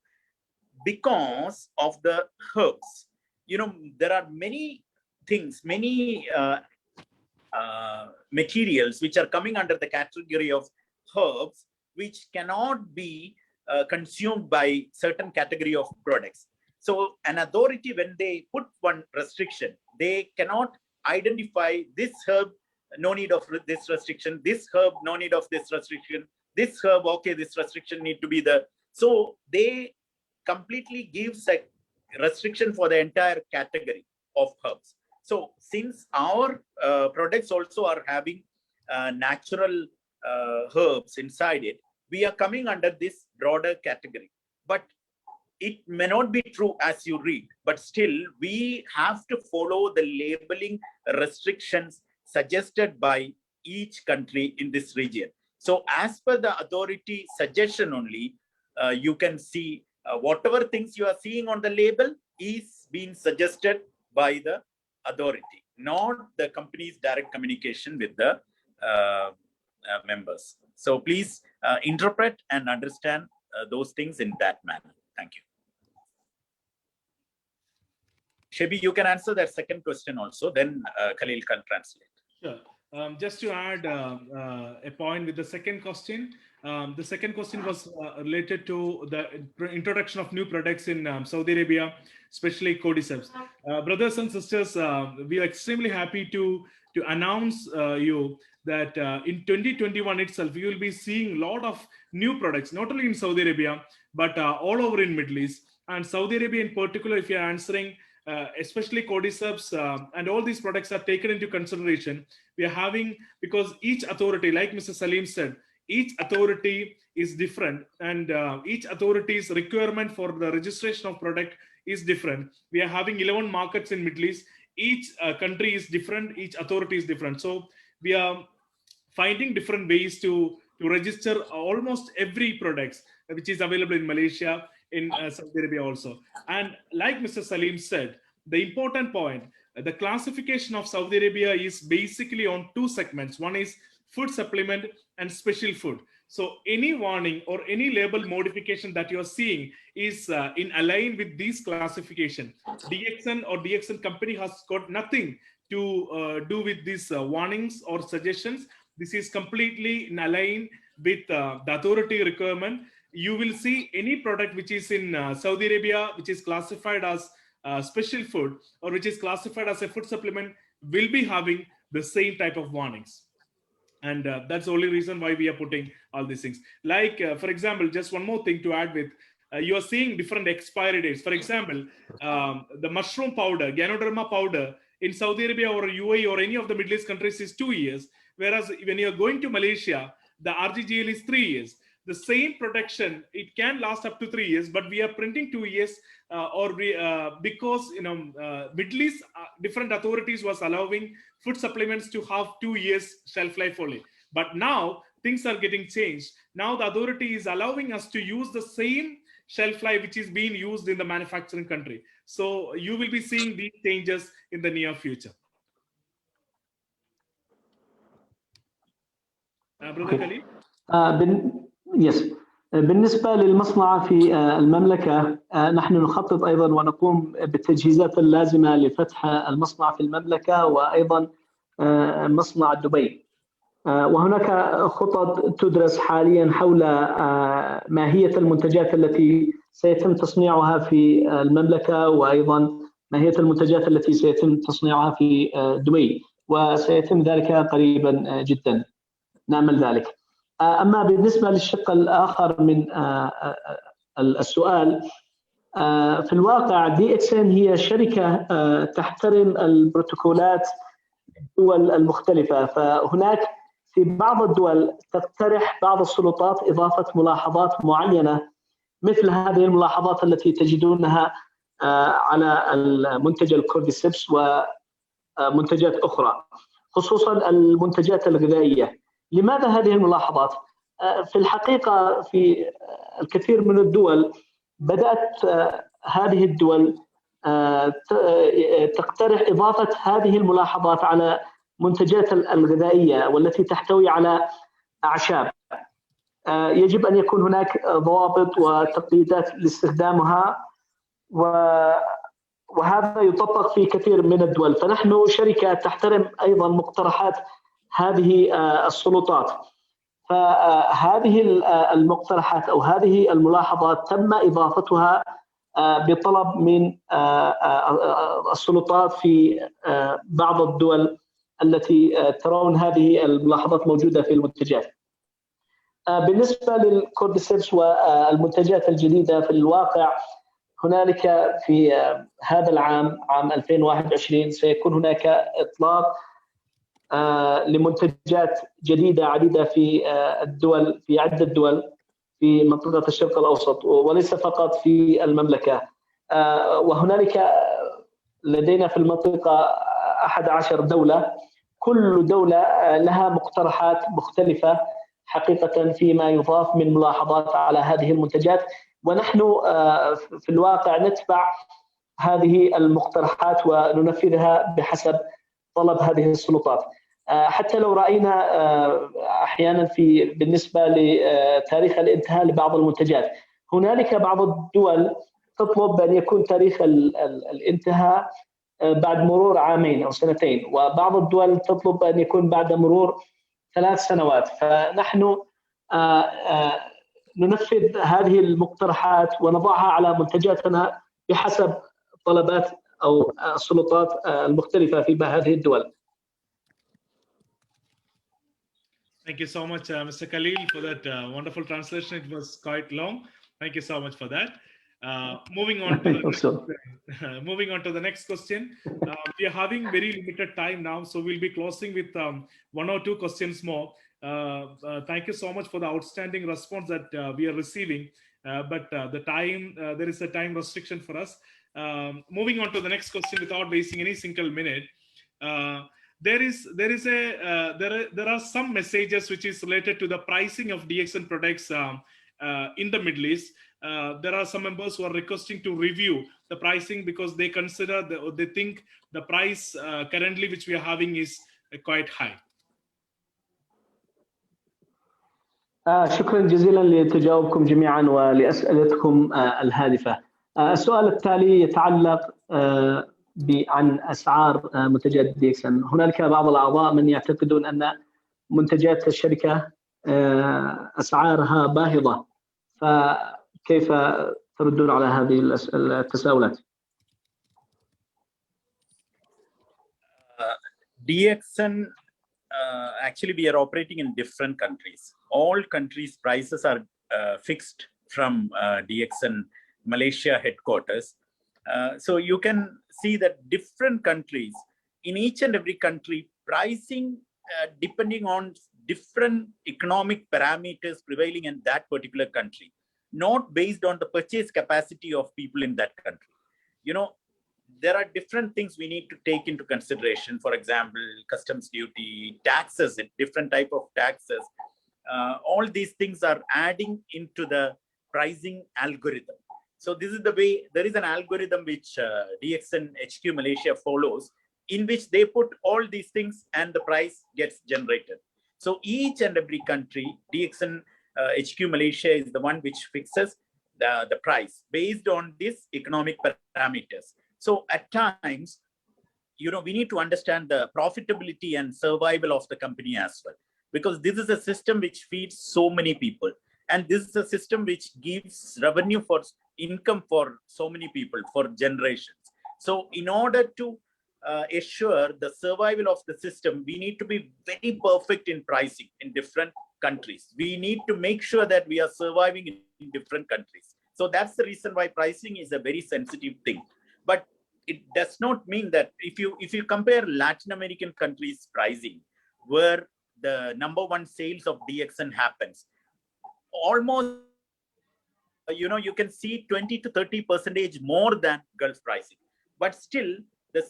because of the herbs. You know, there are many things, many materials which are coming under the category of herbs, which cannot be consumed by certain category of products. So an authority, when they put one restriction, they cannot identify this herb, no need of this restriction, this herb, no need of this restriction, this herb, okay, this restriction need to be the, so they completely gives a restriction for the entire category of herbs. So since our products also are having natural herbs inside it, we are coming under this broader category. But it may not be true as you read, but still we have to follow the labeling restrictions suggested by each country in this region. So as per the authority suggestion only, you can see whatever things you are seeing on the label is being suggested by the authority, not the company's direct communication with the members. So please interpret and understand those things in that manner. Thank you. Shebi, you can answer that second question also, then Khalil can translate. Sure. Just to add a point with the second question. The second question was related to the introduction of new products in Saudi Arabia, especially cordyceps. Brothers and sisters, we are extremely happy to announce you that in 2021 itself, you will be seeing a lot of new products, not only in Saudi Arabia, but all over in Middle East. And Saudi Arabia in particular, if you're answering, especially cordyceps and all these products are taken into consideration. We are having, because each authority, like Mr. Salim said, each authority is different, and each authority's requirement for the registration of product is different. We are having 11 markets in Middle East. Each country is different, each authority is different. So we are finding different ways to register almost every product which is available in Malaysia, in Saudi Arabia also. And like Mr. Salim said, the important point, the classification of Saudi Arabia is basically on two segments. One is food supplement and special food. So any warning or any label modification that you're seeing is in align with these classification. DXN or DXN company has got nothing to do with these warnings or suggestions. This is completely in align with the authority requirement. You will see any product which is in Saudi Arabia, which is classified as special food or which is classified as a food supplement, will be having the same type of warnings. And that's the only reason why we are putting all these things. Like, for example, just one more thing to add with, you are seeing different expiry dates. For example, the mushroom powder, Ganoderma powder in Saudi Arabia or UAE or any of the Middle East countries is 2 years. Whereas when you're going to Malaysia, the RGGL is 3 years. The same protection, it can last up to 3 years, but we are printing 2 years because, you know, Middle East, different authorities was allowing food supplements to have 2 years shelf life only. But now things are getting changed. Now the authority is allowing us to use the same shelf life which is being used in the manufacturing country. So you will be seeing these changes in the near future. Brother Khalid? Yes. بالنسبة للمصنع في المملكة، نحن نخطط أيضا ونقوم بالتجهيزات اللازمة لفتح المصنع في المملكة وأيضا مصنع دبي. وهناك خطط تدرس حاليا حول ماهية المنتجات التي سيتم تصنيعها في المملكة، وأيضا ماهية المنتجات التي سيتم تصنيعها في دبي، وسيتم ذلك قريبا جدا، نأمل ذلك. أما بالنسبة للشق الآخر من السؤال، في الواقع DXN هي شركة تحترم البروتوكولات الدول المختلفة، فهناك في بعض الدول تقترح بعض السلطات إضافة ملاحظات معينة مثل هذه الملاحظات التي تجدونها على المنتج الكورديسيبس ومنتجات أخرى، خصوصا المنتجات الغذائية. لماذا هذه الملاحظات؟ في الحقيقة في الكثير من الدول بدأت هذه الدول تقترح إضافة هذه الملاحظات على منتجات الغذائية والتي تحتوي على أعشاب. يجب أن يكون هناك ضوابط وتقييدات لاستخدامها، وهذا يطبق في كثير من الدول. فنحن شركة تحترم أيضا مقترحات هذه السلطات، فهذه المقترحات أو هذه الملاحظات تم إضافتها بطلب من السلطات في بعض الدول التي ترون هذه الملاحظات موجودة في المنتجات. بالنسبة للكورديسيبس والمنتجات الجديدة، في الواقع هنالك في هذا العام، عام 2021، سيكون هناك إطلاق لمنتجات جديدة عديدة في الدول، في عدة دول في منطقة الشرق الأوسط، وليس فقط في المملكة. وهنالك لدينا في المنطقة 11 دولة، كل دولة لها مقترحات مختلفة حقيقة فيما يضاف من ملاحظات على هذه المنتجات، ونحن في الواقع نتبع هذه المقترحات وننفذها بحسب طلب هذه السلطات. حتى لو رأينا أحيانا بالنسبة لتاريخ الانتهاء لبعض المنتجات، هنالك بعض الدول تطلب أن يكون تاريخ الانتهاء بعد مرور عامين أو سنتين، وبعض الدول تطلب أن يكون بعد مرور 3 سنوات. فنحن ننفذ هذه المقترحات ونضعها على منتجاتنا بحسب طلبات أو السلطات المختلفة في هذه الدول. Thank you so much, Mr. Khalil, for that wonderful translation. It was quite long. Thank you so much for that. Moving on to the next question. We are having very limited time now, so we'll be closing with 1 or 2 questions more. Thank you so much for the outstanding response that we are receiving. But the time, there is a time restriction for us. Moving on to the next question without wasting any single minute. There are some messages which is related to the pricing of DXN products in the Middle East. There are some members who are requesting to review the pricing because they consider they think the price currently which we are having is quite high. شكرا جزيلا لتجاوبكم جميعا ولأسئلتكم الهادفة. السؤال التالي يتعلق عن أسعار منتجات DXN. هنالك بعض الأعضاء من يعتقدون أن منتجات الشركة أسعارها باهظة، فكيف تردون على هذه التساؤلات؟ DXN, actually we are operating in different countries. All countries' prices are fixed from DXN Malaysia headquarters. So you can see that different countries, in each and every country, pricing depending on different economic parameters prevailing in that particular country, not based on the purchase capacity of people in that country. You know, there are different things we need to take into consideration. For example, customs duty, taxes, different type of taxes. All these things are adding into the pricing algorithm. So this is the way, there is an algorithm which DXN HQ Malaysia follows, in which they put all these things and the price gets generated. So each and every country, DXN HQ Malaysia is the one which fixes the price based on these economic parameters. So at times, you know, we need to understand the profitability and survival of the company as well. because this is a system which feeds so many people. And this is a system which gives revenue for income for so many people for generations. So in order to assure the survival of the system, we need to be very perfect in pricing in different countries. We need to make sure that we are surviving in different countries. So that's the reason why pricing is a very sensitive thing. But it does not mean that if you compare Latin American countries' pricing, where the #1 sales of DXN happens, almost you can see 20 to 30% more than Gulf pricing, but still the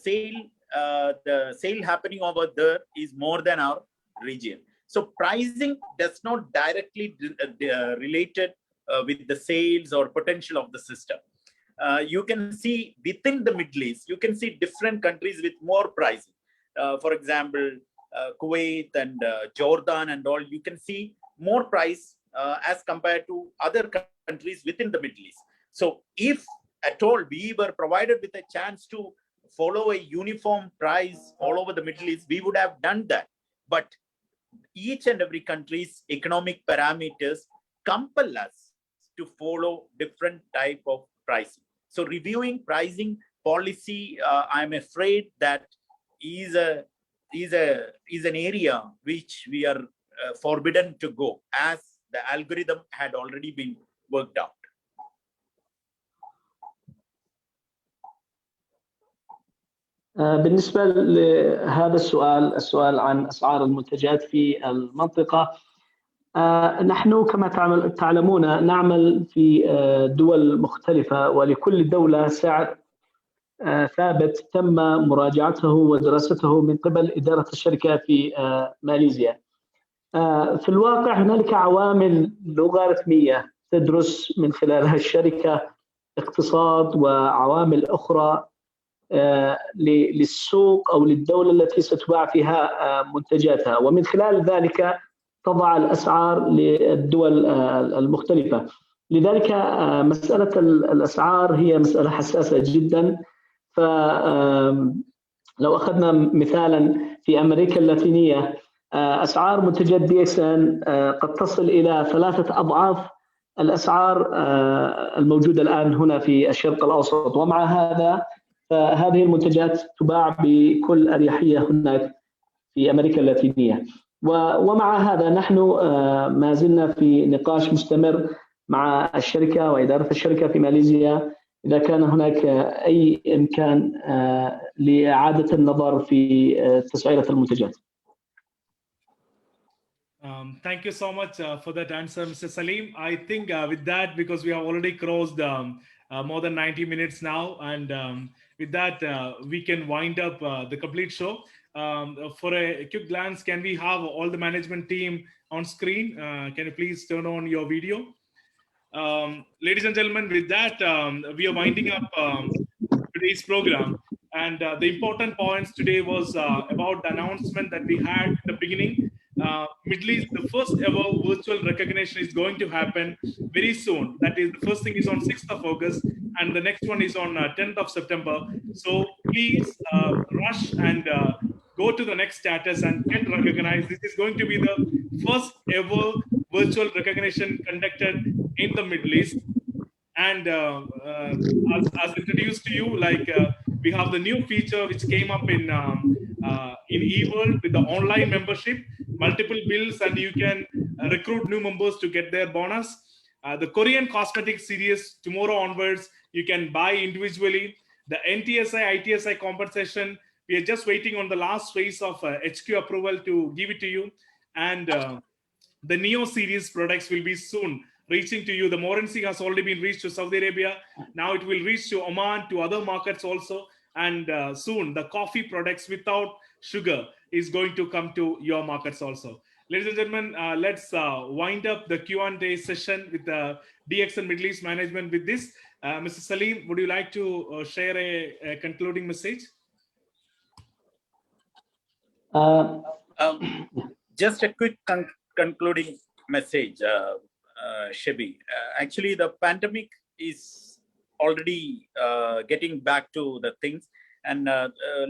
sale happening over there is more than our region. So pricing does not directly related with the sales or potential of the system. You can see within the Middle East, you can see different countries with more pricing. For example, Kuwait and Jordan and all, you can see more price as compared to other countries within the Middle East. So if at all we were provided with a chance to follow a uniform price all over the Middle East, we would have done that. But each and every country's economic parameters compel us to follow different type of pricing. So reviewing pricing policy, I'm afraid that is an area which we are forbidden to go, as the algorithm had already been worked out. بالنسبة لهذا السؤال عن أسعار المنتجات في المنطقة، نحن كما تعلمون نعمل في دول مختلفة، ولكل دولة سعر ثابت تم مراجعته ودراسته من قبل إدارة الشركة في ماليزيا. في الواقع هنالك عوامل لوغاريتمية تدرس من خلالها الشركة اقتصاد وعوامل أخرى للسوق أو للدولة التي ستباع فيها منتجاتها، ومن خلال ذلك تضع الأسعار للدول المختلفة. لذلك مسألة الأسعار هي مسألة حساسة جدا. فلو أخذنا مثالا في أمريكا اللاتينية، أسعار منتجات DXN قد تصل إلى 3 أضعاف الأسعار الموجودة الآن هنا في الشرق الأوسط، ومع هذا فهذه المنتجات تباع بكل أريحية هناك في أمريكا اللاتينية. ومع هذا نحن ما زلنا في نقاش مستمر مع الشركة وإدارة الشركة في ماليزيا إذا كان هناك أي إمكان لإعادة النظر في تسعيرة المنتجات. Thank you so much for that answer, Mr. Salim. I think with that, because we have already crossed more than 90 minutes now, and with that, we can wind up the complete show. For a quick glance, can we have all the management team on screen? Can you please turn on your video? Ladies and gentlemen, with that, we are winding up today's program. And the important points today was about the announcement that we had at the beginning. Middle East, the first ever virtual recognition is going to happen very soon. That is, the first thing is on 6th of August, and the next one is on 10th of September. So please rush and go to the next status and get recognized. This is going to be the first ever virtual recognition conducted in the Middle East. And as introduced to you, like we have the new feature which came up in eWorld with the online membership, multiple bills, and you can recruit new members to get their bonus. The Korean cosmetic series, tomorrow onwards, you can buy individually. The NTSI, ITSI compensation, we are just waiting on the last phase of HQ approval to give it to you. And the Neo series products will be soon reaching to you. The Morency has already been reached to Saudi Arabia. Now it will reach to Oman, to other markets also. And soon the coffee products without sugar is going to come to your markets also. Ladies and gentlemen, let's wind up the Q&A session with the DXN Middle East management with this. Mr. Salim, would you like to share a concluding message? Just a quick concluding message, Shebi. Actually, the pandemic is already getting back to the things, and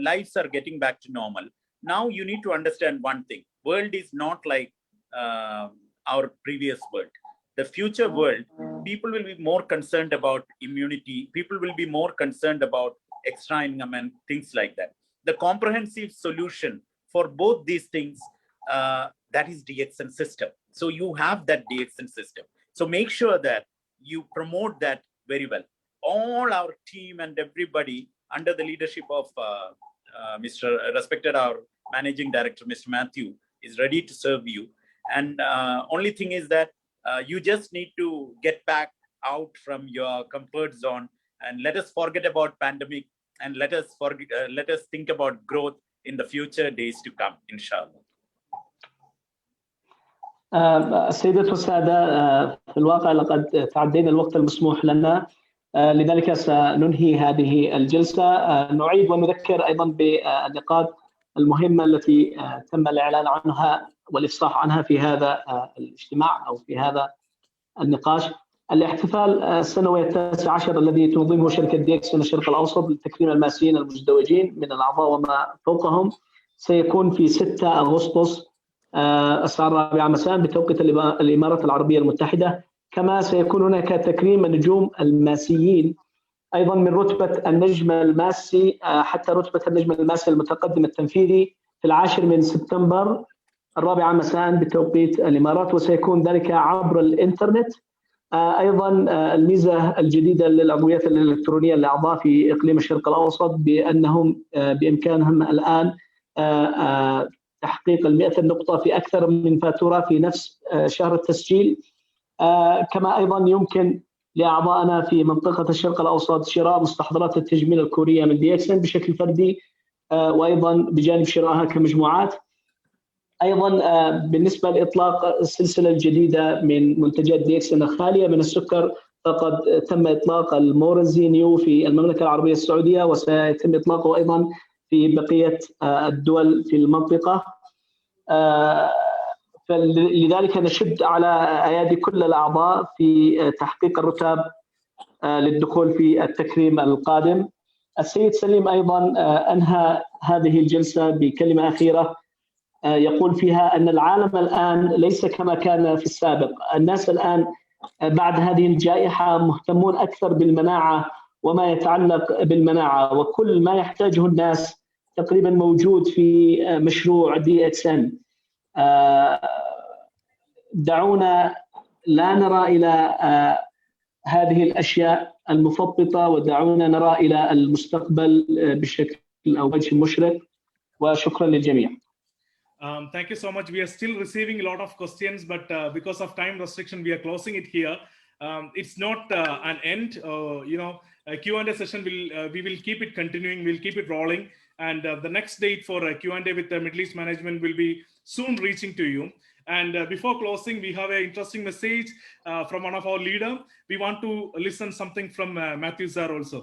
lives are getting back to normal. Now you need to understand one thing. World is not like our previous world. The future world, people will be more concerned about immunity. People will be more concerned about extra income and things like that. The comprehensive solution for both these things, that is DXN system. So you have that DXN system. So make sure that you promote that very well. All our team and everybody under the leadership of respected our Managing Director, Mr. Matthew, is ready to serve you. And only thing is that you just need to get back out from your comfort zone and let us forget about pandemic and let us think about growth in the future days to come, inshallah. السيدات والسادة، في الواقع لقد تعدينا الوقت المسموح لنا، لذلك سننهي هذه الجلسة. نعيد ونذكر أيضا بالنقاط المهمة التي تم الإعلان عنها والإفصاح عنها في هذا الاجتماع أو في هذا النقاش. الاحتفال السنوي 19 الذي تنظمه شركة DXN الشرق الأوسط لتكريم الماسيين المزدوجين من الأعضاء وما فوقهم سيكون في 6 أغسطس الساعة 4 مساء بتوقيت الإمارات العربية المتحدة. كما سيكون هناك تكريم النجوم الماسيين أيضا من رتبة النجم الماسي حتى رتبة النجم الماسي المتقدم التنفيذي في 10 سبتمبر 4 مساء بتوقيت الإمارات، وسيكون ذلك عبر الإنترنت. أيضا الميزة الجديدة للعضويات الإلكترونية للأعضاء في إقليم الشرق الأوسط بأنهم بإمكانهم الآن تحقيق 100 نقطة في أكثر من فاتورة في نفس شهر التسجيل. كما أيضا يمكن لأعضائنا في منطقة الشرق الأوسط شراء مستحضرات التجميل الكورية من DXN بشكل فردي وأيضا بجانب شرائها كمجموعات. أيضا بالنسبة لإطلاق السلسلة الجديدة من منتجات DXN الخالية من السكر، فقد تم إطلاق المورنزي نيو في المملكة العربية السعودية وسيتم إطلاقه أيضا في بقية الدول في المنطقة. فلذلك نشد على أيادي كل الأعضاء في تحقيق الرتب للدخول في التكريم القادم. السيد سليم أيضا أنهى هذه الجلسة بكلمة أخيرة يقول فيها أن العالم الآن ليس كما كان في السابق. الناس الآن بعد هذه الجائحة مهتمون أكثر بالمناعة وما يتعلق بالمناعة، وكل ما يحتاجه الناس تقريبا موجود في مشروع DXN. دعونا لا نرى إلى هذه الأشياء المثبطة ودعونا نرى إلى المستقبل بشكل أو وجه مشرق، وشكرا للجميع. Thank you so much. We are still receiving a lot of questions, but because of time restriction, we are closing it here. It's not an end. A Q&A session we will keep it continuing. We'll keep it rolling, and the next date for Q&A with the Middle East management will be soon reaching to you. And before closing, we have an interesting message from one of our leaders. We want to listen something from Matthew sir also.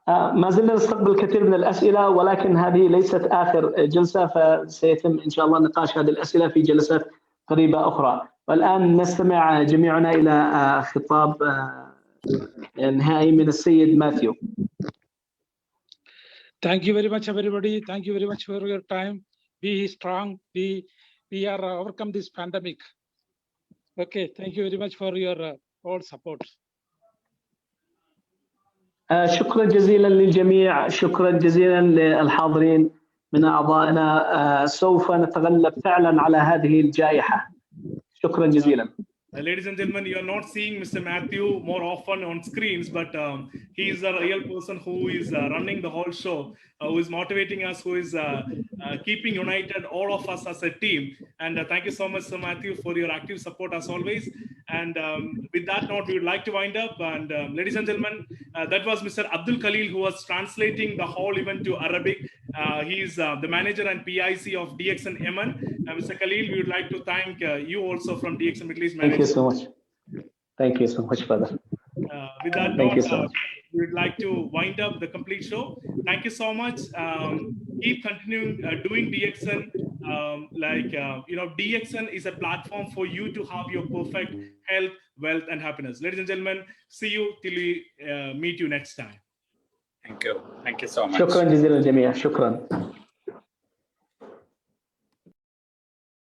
ما زلنا نستقبل الكثير من الأسئلة، ولكن هذه ليست آخر جلسة، فسيتم إن شاء الله نقاش هذه الأسئلة في جلسات قريبة أخرى. والآن نستمع جميعنا إلى خطاب نهائي من السيد ماثيو. Thank you very much, everybody. Thank you very much for your time. Be strong. We are overcome this pandemic. Okay. Thank you very much for your all support. شكرا جزيلا للجميع، شكرا جزيلا للحاضرين من أعضائنا. سوف نتغلب فعلا على هذه الجائحة. شكرا جزيلا. Ladies and gentlemen, you are not seeing Mr. Matthew more often on screens, but he is a real person who is running the whole show, who is motivating us, who is keeping united all of us as a team. And thank you so much, Sir Matthew, for your active support as always. And with that note, we would like to wind up. And ladies and gentlemen, that was Mr. Abdul Khalil, who was translating the whole event to Arabic. He is the manager and PIC of DXN Yemen. Mr. Khalil, we would like to thank you also from DXN Middle East Management. Thank you so much. Thank you so much, brother. With that note, we would like to wind up the complete show. Thank you so much. Keep continuing doing DXN. DXN is a platform for you to have your perfect health, wealth, and happiness. Ladies and gentlemen, see you till we meet you next time. Thank you. Thank you so much. شكرا جزيلا للجميع. شكرا.